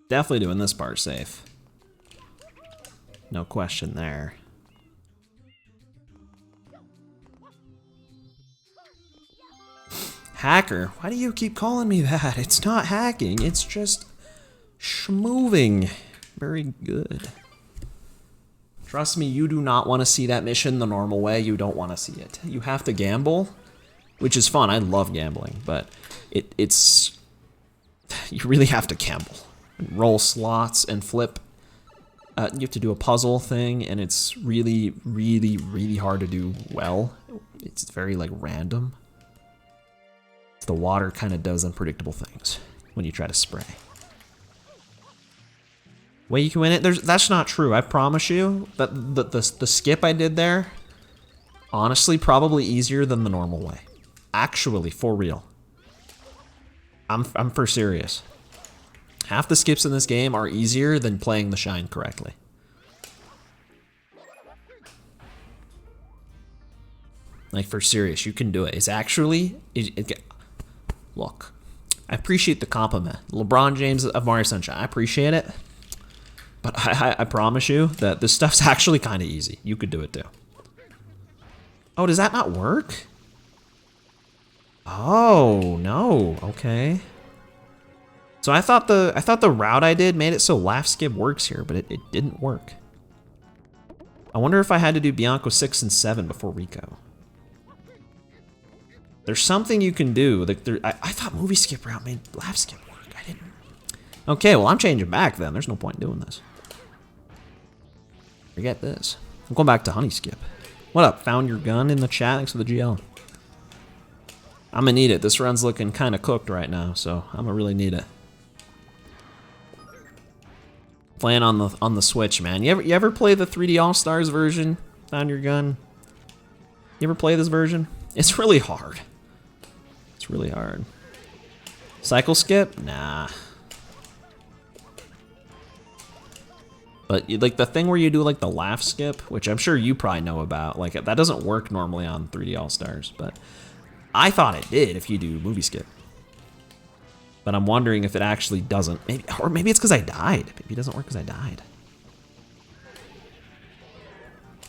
A: Definitely doing this part safe. No question there. Hacker? Why do you keep calling me that? It's not hacking, it's just schmoving. Very good. Trust me, you do not want to see that mission the normal way. You don't want to see it. You have to gamble, which is fun. I love gambling, but it's... You really have to gamble. Roll slots and flip. You have to do a puzzle thing, and it's really, really, really hard to do well. It's very, like, random. The water kind of does unpredictable things when you try to spray. Way you can win it? That's not true. I promise you that the skip I did there, honestly, probably easier than the normal way. Actually, for real. I'm for serious. Half the skips in this game are easier than playing the Shine correctly. Like, for serious, you can do it. It's actually... Look, I appreciate the compliment. LeBron James of Mario Sunshine, I appreciate it. But I promise you that this stuff's actually kind of easy. You could do it too. Oh, does that not work? Oh, no. Okay. So I thought the route I did made it so laugh skip works here, but it didn't work. I wonder if I had to do Bianco 6 and 7 before Rico. There's something you can do. Like I thought movie skip route made laugh skip work. I didn't. Okay, well I'm changing back then. There's no point in doing this. Forget this. I'm going back to honey skip. What up? Found your gun in the chat. Thanks for the GL. I'm gonna need it. This run's looking kind of cooked right now, so I'm gonna really need it. Playing on the Switch, man. You ever play the 3D All Stars version? Found your gun. You ever play this version? It's really hard. It's really hard. Cycle skip? Nah. But like the thing where you do like the laugh skip, which I'm sure you probably know about, like that doesn't work normally on 3D All Stars, but I thought it did if you do movie skip. But I'm wondering if it actually doesn't. Maybe, or maybe it's because I died. Maybe it doesn't work because I died.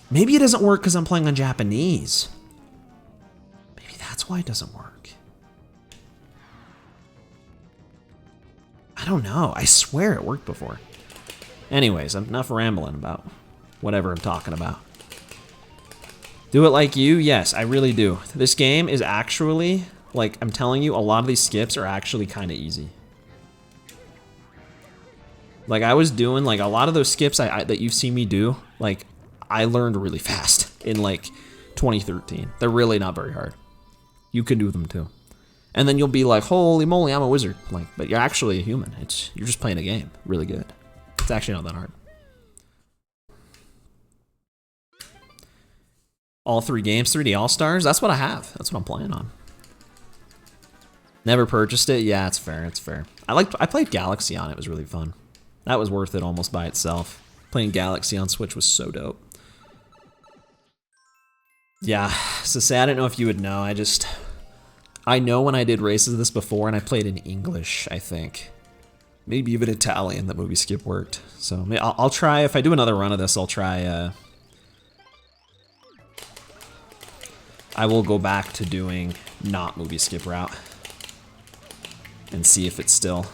A: Maybe it doesn't work because I'm playing on Japanese. That's why it doesn't work. I don't know. I swear it worked before. Anyways, enough rambling about whatever I'm talking about. Do it like you? Yes, I really do. This game is actually Like, I'm telling you, a lot of these skips are actually kind of easy. Like, I was doing, like, a lot of those skips that you've seen me do, like, I learned really fast in, like, 2013. They're really not very hard. You can do them, too. And then you'll be like, holy moly, I'm a wizard. Like, but you're actually a human. You're just playing a game. Really good. It's actually not that hard. All 3 games, 3D All-Stars? That's what I have. That's what I'm playing on. Never purchased it? Yeah, it's fair, it's fair. I played Galaxy on it, it was really fun. That was worth it almost by itself. Playing Galaxy on Switch was so dope. Yeah, so say I didn't know if you would know, I know when I did races of this before and I played in English, I think. Maybe even Italian, that movie skip worked. So I'll try, if I do another run of this, I'll try, I will go back to doing not movie skip route. And see if it still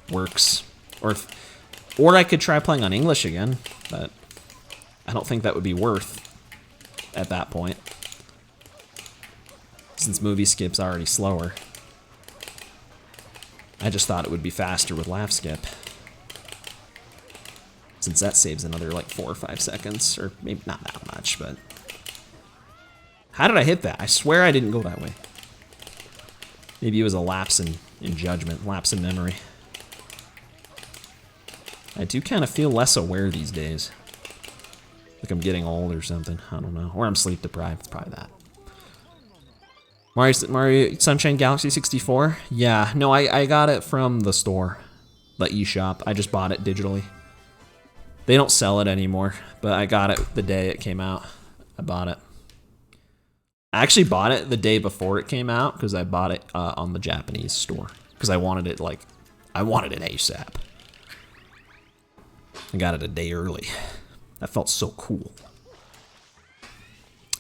A: works. Or I could try playing on English again, but I don't think that would be worth at that point. Since movie skip's already slower. I just thought it would be faster with laugh skip. Since that saves another like 4 or 5 seconds, or maybe not that much, but... How did I hit that? I swear I didn't go that way. Maybe it was a lapse in judgment, lapse in memory. I do kind of feel less aware these days. Like I'm getting old or something. I don't know. Or I'm sleep deprived. It's probably that. Mario Sunshine Galaxy 64? Yeah. No, I got it from the store. The eShop. I just bought it digitally. They don't sell it anymore. But I got it the day it came out. I bought it. I actually bought it the day before it came out because I bought it on the Japanese store because I wanted it ASAP. I got it a day early. That felt so cool.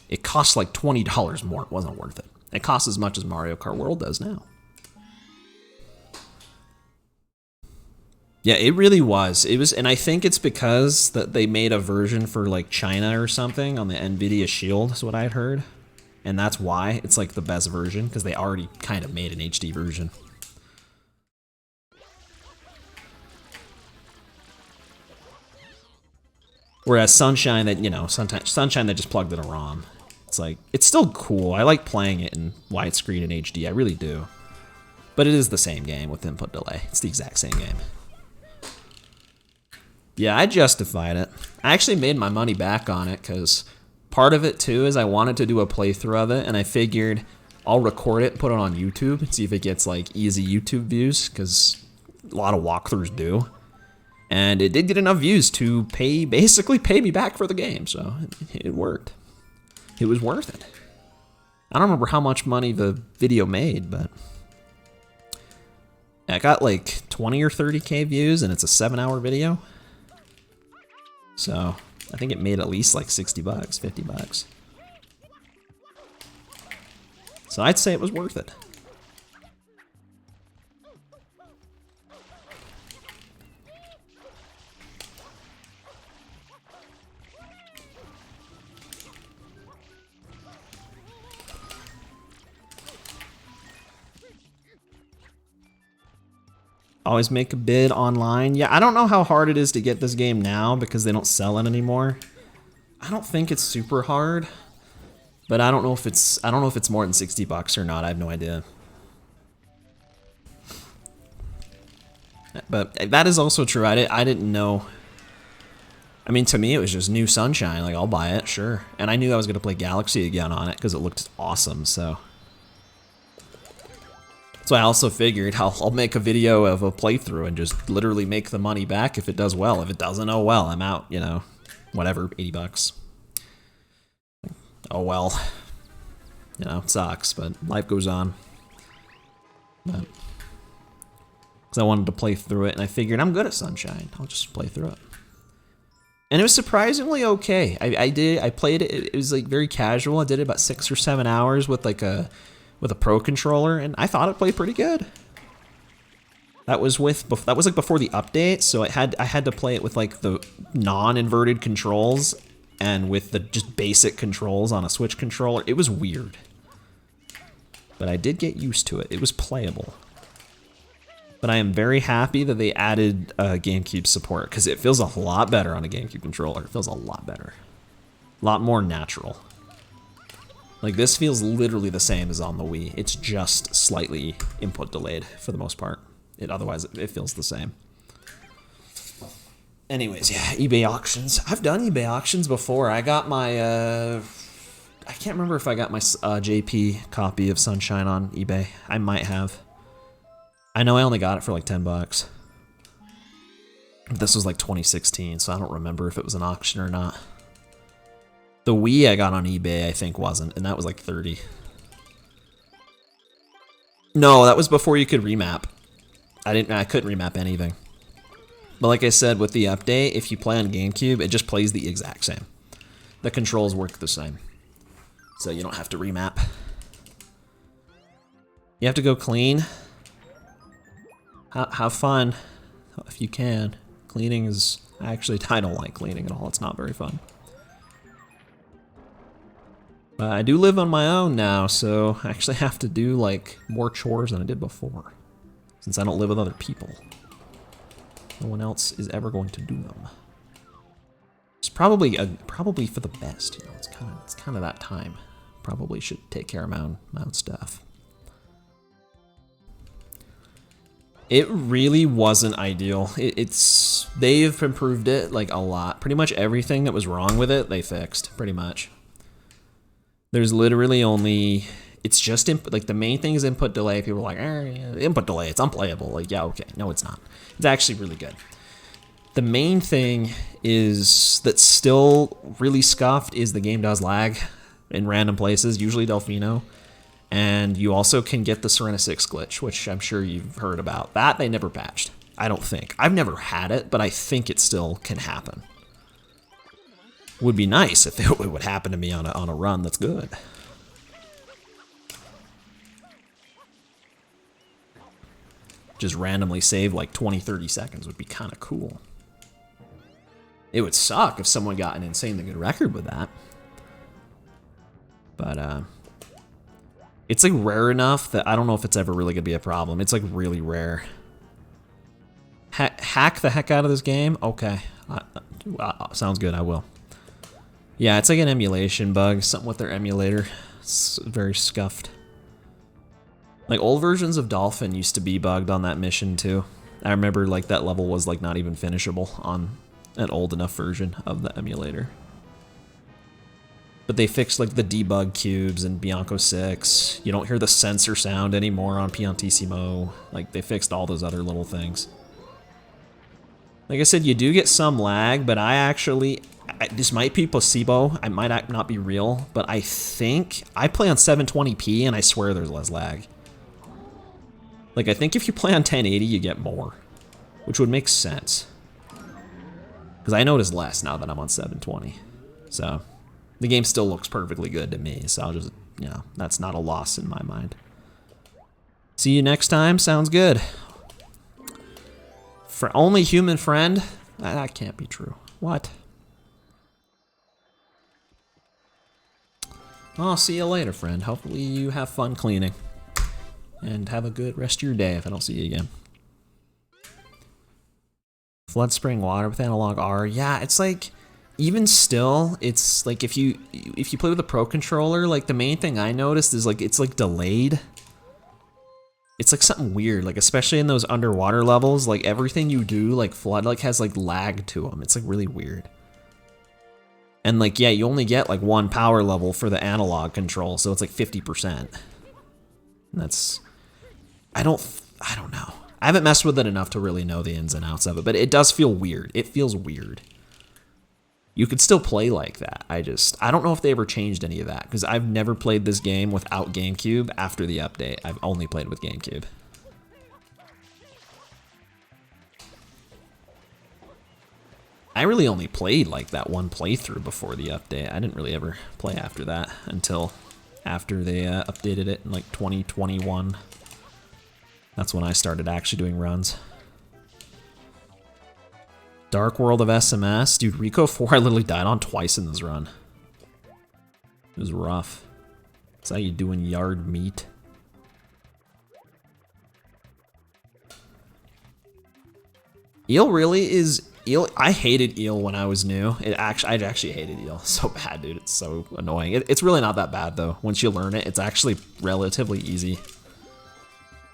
A: It cost like $20 more. It wasn't worth it. It costs as much as Mario Kart World does now. Yeah, it really was. It was, and I think it's because that they made a version for like China or something on the NVIDIA Shield, is what I had heard. And that's why it's like the best version, because they already kind of made an HD version. Whereas Sunshine, that, you know, Sunshine that just plugged in a ROM. It's like, it's still cool. I like playing it in widescreen and HD, I really do. But it is the same game with input delay. It's the exact same game. Yeah, I justified it. I actually made my money back on it, because... Part of it, too, is I wanted to do a playthrough of it, and I figured I'll record it and put it on YouTube and see if it gets, like, easy YouTube views, because a lot of walkthroughs do. And it did get enough views to basically pay me back for the game, so it worked. It was worth it. I don't remember how much money the video made, but... I got, like, 20 or 30K views, and it's a 7-hour video. So... I think it made at least like $60, $50. So I'd say it was worth it. Always make a bid online. Yeah, I don't know how hard it is to get this game now because they don't sell it anymore. I don't think it's super hard, but I don't know if it's more than $60 or not. I have no idea. But that is also true. I didn't know. I mean, to me, it was just new Sunshine. Like, I'll buy it, sure. And I knew I was gonna play Galaxy again on it because it looked awesome. So. So I also figured I'll make a video of a playthrough and just literally make the money back if it does well. If it doesn't, oh well, I'm out, you know, whatever, $80. Oh well, you know, it sucks, but life goes on. But, because I wanted to play through it and I figured I'm good at Sunshine, I'll just play through it. And it was surprisingly okay. I played it, it was like very casual. I did it about 6 or 7 hours with like a pro controller, and I thought it played pretty good. That was like before the update, so I had to play it with like the non-inverted controls and with the just basic controls on a Switch controller. It was weird. but I did get used to it. It was playable. But I am very happy that they added GameCube support, because it feels a lot better on a GameCube controller. It feels a lot better. A lot more natural. Like, this feels literally the same as on the Wii. It's just slightly input delayed for the most part. Otherwise, it feels the same. Anyways, yeah, eBay auctions. I've done eBay auctions before. I got my, I can't remember if I got my JP copy of Sunshine on eBay. I might have. I know I only got it for like 10 bucks. This was like 2016, so I don't remember if it was an auction or not. The Wii I got on eBay, I think, wasn't, and that was like 30. No, that was before you could remap. I couldn't remap anything. But like I said, with the update, if you play on GameCube, it just plays the exact same. The controls work the same. So you don't have to remap. You have to go clean. Have fun, if you can. Cleaning is... Actually, I don't like cleaning at all. It's not very fun. But I do live on my own now, so I actually have to do, like, more chores than I did before. Since I don't live with other people. No one else is ever going to do them. It's probably for the best, you know. It's kind of that time. Probably should take care of my own stuff. It really wasn't ideal. They've improved it like a lot. Pretty much everything that was wrong with it, they fixed. Pretty much. There's literally only. It's just like the main thing is input delay. People are like, yeah, input delay, it's unplayable. Like, yeah, okay, no, it's not. It's actually really good. The main thing is that's still really scuffed is the game does lag in random places, usually Delfino. And you also can get the Serena 6 glitch, which I'm sure you've heard about. That they never patched, I don't think. I've never had it, but I think it still can happen. Would be nice if it would happen to me on a run that's good. Just randomly save like 20-30 seconds would be kind of cool. It would suck if someone got an insanely good record with that. But it's like rare enough that I don't know if it's ever really gonna be a problem. It's like really rare. Hack the heck out of this game? Okay, sounds good, I will. Yeah, it's like an emulation bug, something with their emulator. It's very scuffed. Like old versions of Dolphin used to be bugged on that mission too. I remember like that level was like not even finishable on an old enough version of the emulator. But they fixed like the debug cubes in Bianco 6. You don't hear the sensor sound anymore on Piantissimo. Like they fixed all those other little things. Like I said, you do get some lag, but this might be placebo. It might not be real, but I think I play on 720p and I swear there's less lag. Like I think if you play on 1080, you get more, which would make sense. Because I notice less now that I'm on 720. So the game still looks perfectly good to me, so I'll just, you know, that's not a loss in my mind. See you next time, sounds good. For only human friend? That can't be true. What? I'll see you later, friend. Hopefully you have fun cleaning. And have a good rest of your day if I don't see you again. Flood spring water with analog R. Yeah, it's like, even still, it's like if you play with a Pro Controller, like the main thing I noticed is like it's like delayed. It's like something weird, like especially in those underwater levels, like everything you do, like Flood, like has like lag to them. It's like really weird. And like, yeah, you only get like one power level for the analog control, so it's like 50%. And that's, I don't know. I haven't messed with it enough to really know the ins and outs of it, but it does feel weird. It feels weird. You could still play like that. I don't know if they ever changed any of that, because I've never played this game without GameCube after the update. I've only played with GameCube. I really only played like that one playthrough before the update. I didn't really ever play after that until after they updated it in like 2021. That's when I started actually doing runs. Dark World of SMS. Dude, Rico 4 I literally died on twice in this run. It was rough. That's how you doing yard meat. Eel really is eel. I hated eel when I was new. I actually hated eel so bad, dude. It's so annoying. It's really not that bad though. Once you learn it, it's actually relatively easy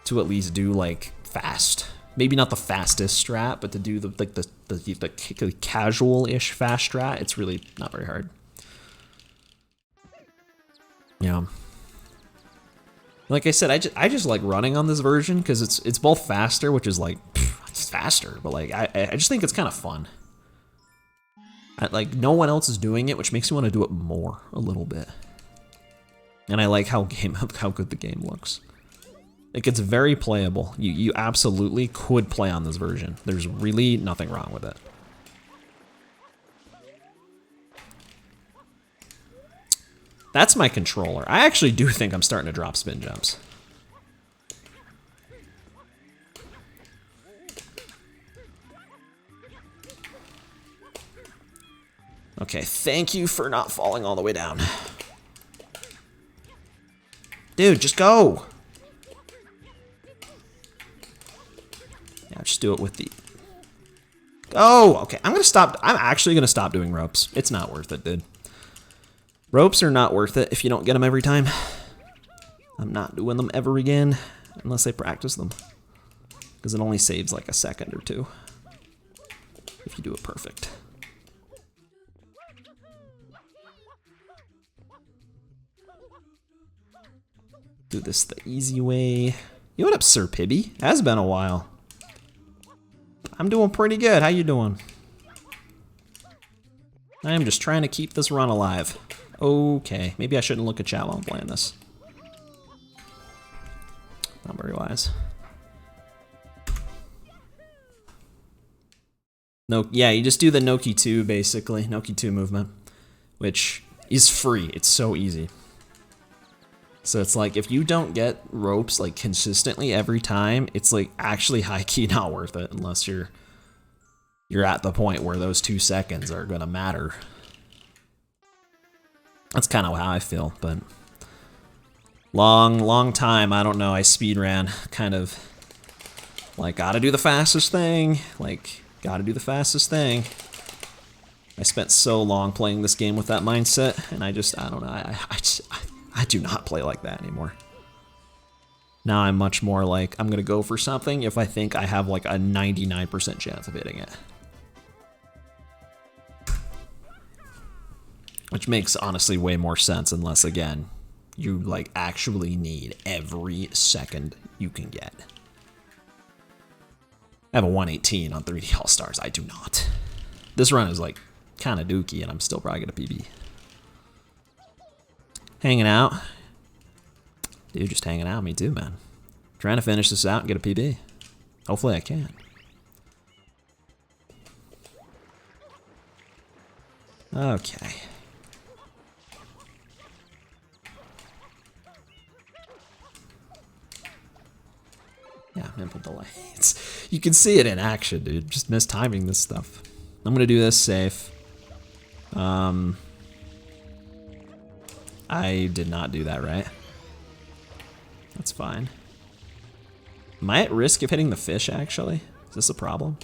A: to at least do like fast. Maybe not the fastest strat, but to do the casual-ish fast strat, it's really not very hard. Yeah. Like I said, I just like running on this version because it's both faster, which is like it's faster, but like I just think it's kind of fun. Like no one else is doing it, which makes me want to do it more a little bit. And I like how good the game looks. Like it's very playable. You absolutely could play on this version. There's really nothing wrong with it. That's my controller. I actually do think I'm starting to drop spin jumps. Okay, thank you for not falling all the way down. Dude, just go! Yeah, just do it with the... Oh, okay, I'm actually gonna stop doing ropes. It's not worth it, dude. Ropes are not worth it if you don't get them every time. I'm not doing them ever again, unless I practice them. Because it only saves like a second or two, if you do it perfect. Do this the easy way. Yo, what up, Sir Pibby? It has been a while. I'm doing pretty good. How you doing? I am just trying to keep this run alive. Okay, maybe I shouldn't look at chat while I'm playing this. Not very wise. No, yeah, you just do the Noki 2 basically, Noki 2 movement, which is free. It's so easy. So it's like if you don't get ropes like consistently every time, it's like actually high key not worth it unless you're at the point where those 2 seconds are gonna matter. That's kind of how I feel, but long time, I don't know, I speedran, kind of like gotta do the fastest thing, I spent so long playing this game with that mindset, and I don't know, I do not play like that anymore. Now I'm much more like, I'm gonna go for something if I think I have like a 99% chance of hitting it. Which makes honestly way more sense unless, again, you like actually need every second you can get. I have a 118 on 3D All-Stars. I do not. This run is like kind of dookie and I'm still probably gonna PB. Hanging out. Dude, just hanging out. Me too, man. Trying to finish this out and get a PB. Hopefully I can. Okay. Yeah, input delay. You can see it in action, dude. Just mistiming this stuff. I'm gonna do this safe. I did not do that right. That's fine. Am I at risk of hitting the fish, actually? Is this a problem?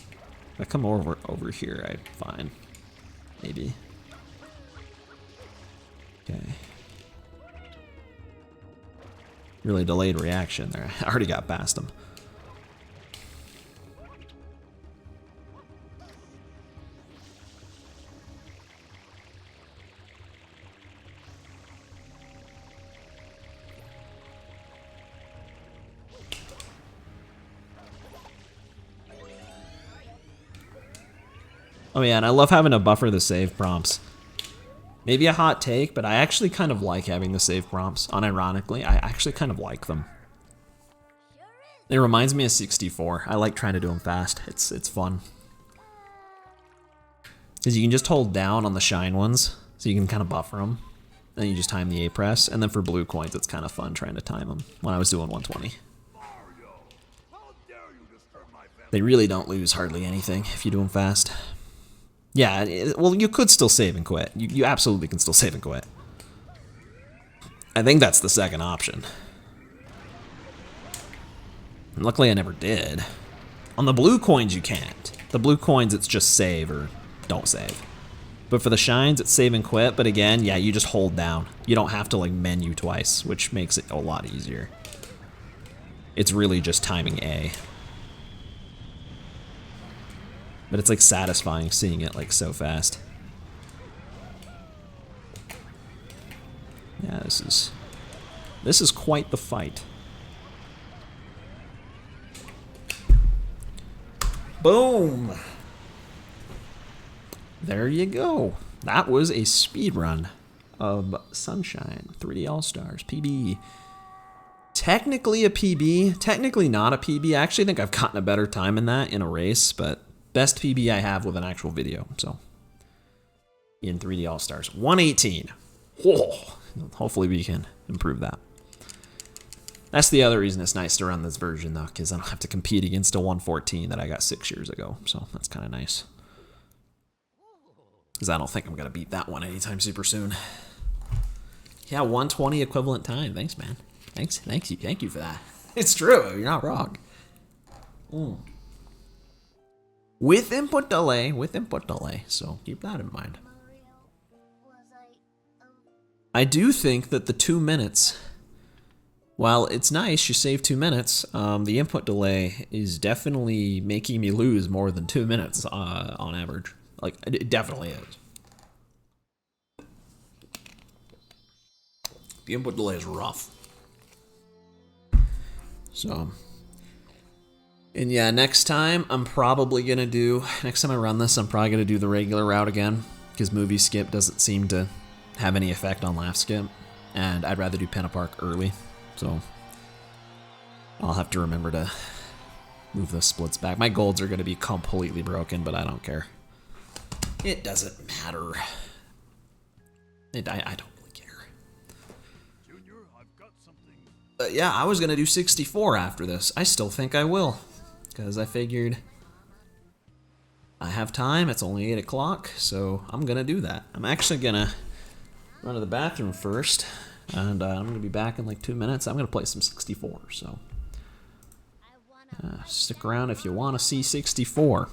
A: If I come over here, I'm fine. Maybe. Okay. Really delayed reaction there. I already got past him. Oh yeah, and I love having to buffer the save prompts. Maybe a hot take, but I actually kind of like having the save prompts. Unironically, I actually kind of like them. It reminds me of 64. I like trying to do them fast. It's fun. Because you can just hold down on the shine ones, so you can kind of buffer them. Then you just time the A press, and then for blue coins, it's kind of fun trying to time them when I was doing 120. They really don't lose hardly anything if you do them fast. Yeah, well, you could still save and quit. You absolutely can still save and quit. I think that's the second option. And luckily I never did. On the blue coins you can't. The blue coins, it's just save or don't save. But for the shines, it's save and quit. But again, yeah, you just hold down. You don't have to like menu twice, which makes it a lot easier. It's really just timing A. But it's like satisfying seeing it like so fast. Yeah, this is quite the fight. Boom! There you go. That was a speed run of Sunshine 3D All-Stars PB. Technically a PB, technically not a PB. I actually think I've gotten a better time in that in a race, but best PB I have with an actual video. So in 3D All-Stars 118. Whoa. Hopefully we can improve that. That's the other reason it's nice to run this version though, because I don't have to compete against a 114 that I got 6 years ago. So that's kind of nice. Because I don't think I'm going to beat that one anytime super soon. Yeah, 120 equivalent time. Thanks, man. Thank you for that. It's true. You're not wrong. With input delay. So keep that in mind. I do think that the 2 minutes, while it's nice you save 2 minutes, the input delay is definitely making me lose more than 2 minutes on average. Like, it definitely is. The input delay is rough. So, and yeah, next time I run this, I'm probably gonna do the regular route again, because movie skip doesn't seem to have any effect on laugh skip, and I'd rather do Pinna Park early, so I'll have to remember to move the splits back. My golds are gonna be completely broken, but I don't care. It doesn't matter. I don't really care.
B: Junior, I've got something.
A: Yeah, I was gonna do 64 after this. I still think I will, because I figured I have time. It's only 8 o'clock, so I'm gonna do that. I'm actually gonna run to the bathroom first, and I'm gonna be back in like 2 minutes. I'm gonna play some 64, so stick around if you want to see 64.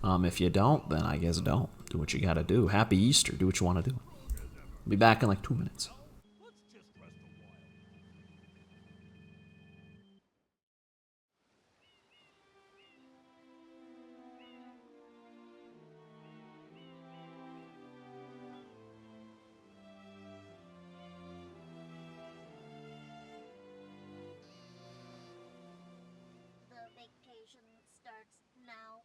A: If you don't, then I guess don't. Do what you gotta do. Happy Easter. Do what you want to do. I'll be back in like 2 minutes.
B: Let's just rest a while.
C: The vacation starts now.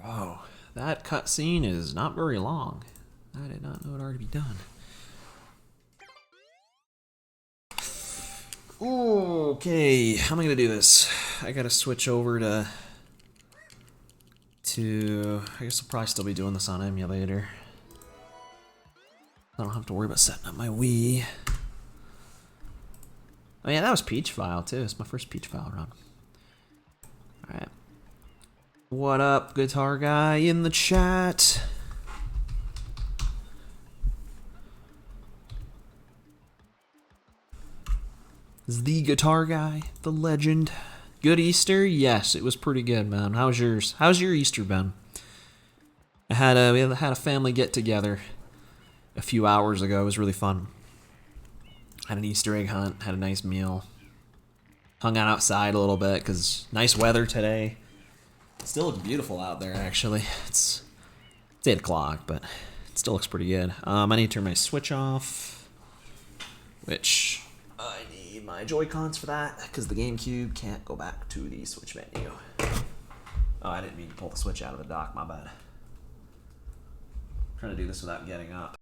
A: Bro, that cutscene is not very long. I did not know it already be done. Okay, how am I gonna do this? I gotta switch over to I guess I'll probably still be doing this on emulator. I don't have to worry about setting up my Wii. Oh yeah, that was Peach File too. It's my first Peach File run. Alright. What up, guitar guy in the chat? Is the guitar guy, the legend. Good Easter? Yes, it was pretty good, man. How's yours? How's your Easter been? We had a family get together a few hours ago. It was really fun. Had an Easter egg hunt, had a nice meal. Hung out outside a little bit because nice weather today. It still looks beautiful out there, actually. It's 8 o'clock, but it still looks pretty good. I need to turn my Switch off, which I need my Joy-Cons for that because the GameCube can't go back to the Switch menu. Oh, I didn't mean to pull the Switch out of the dock, my bad. I'm trying to do this without getting up.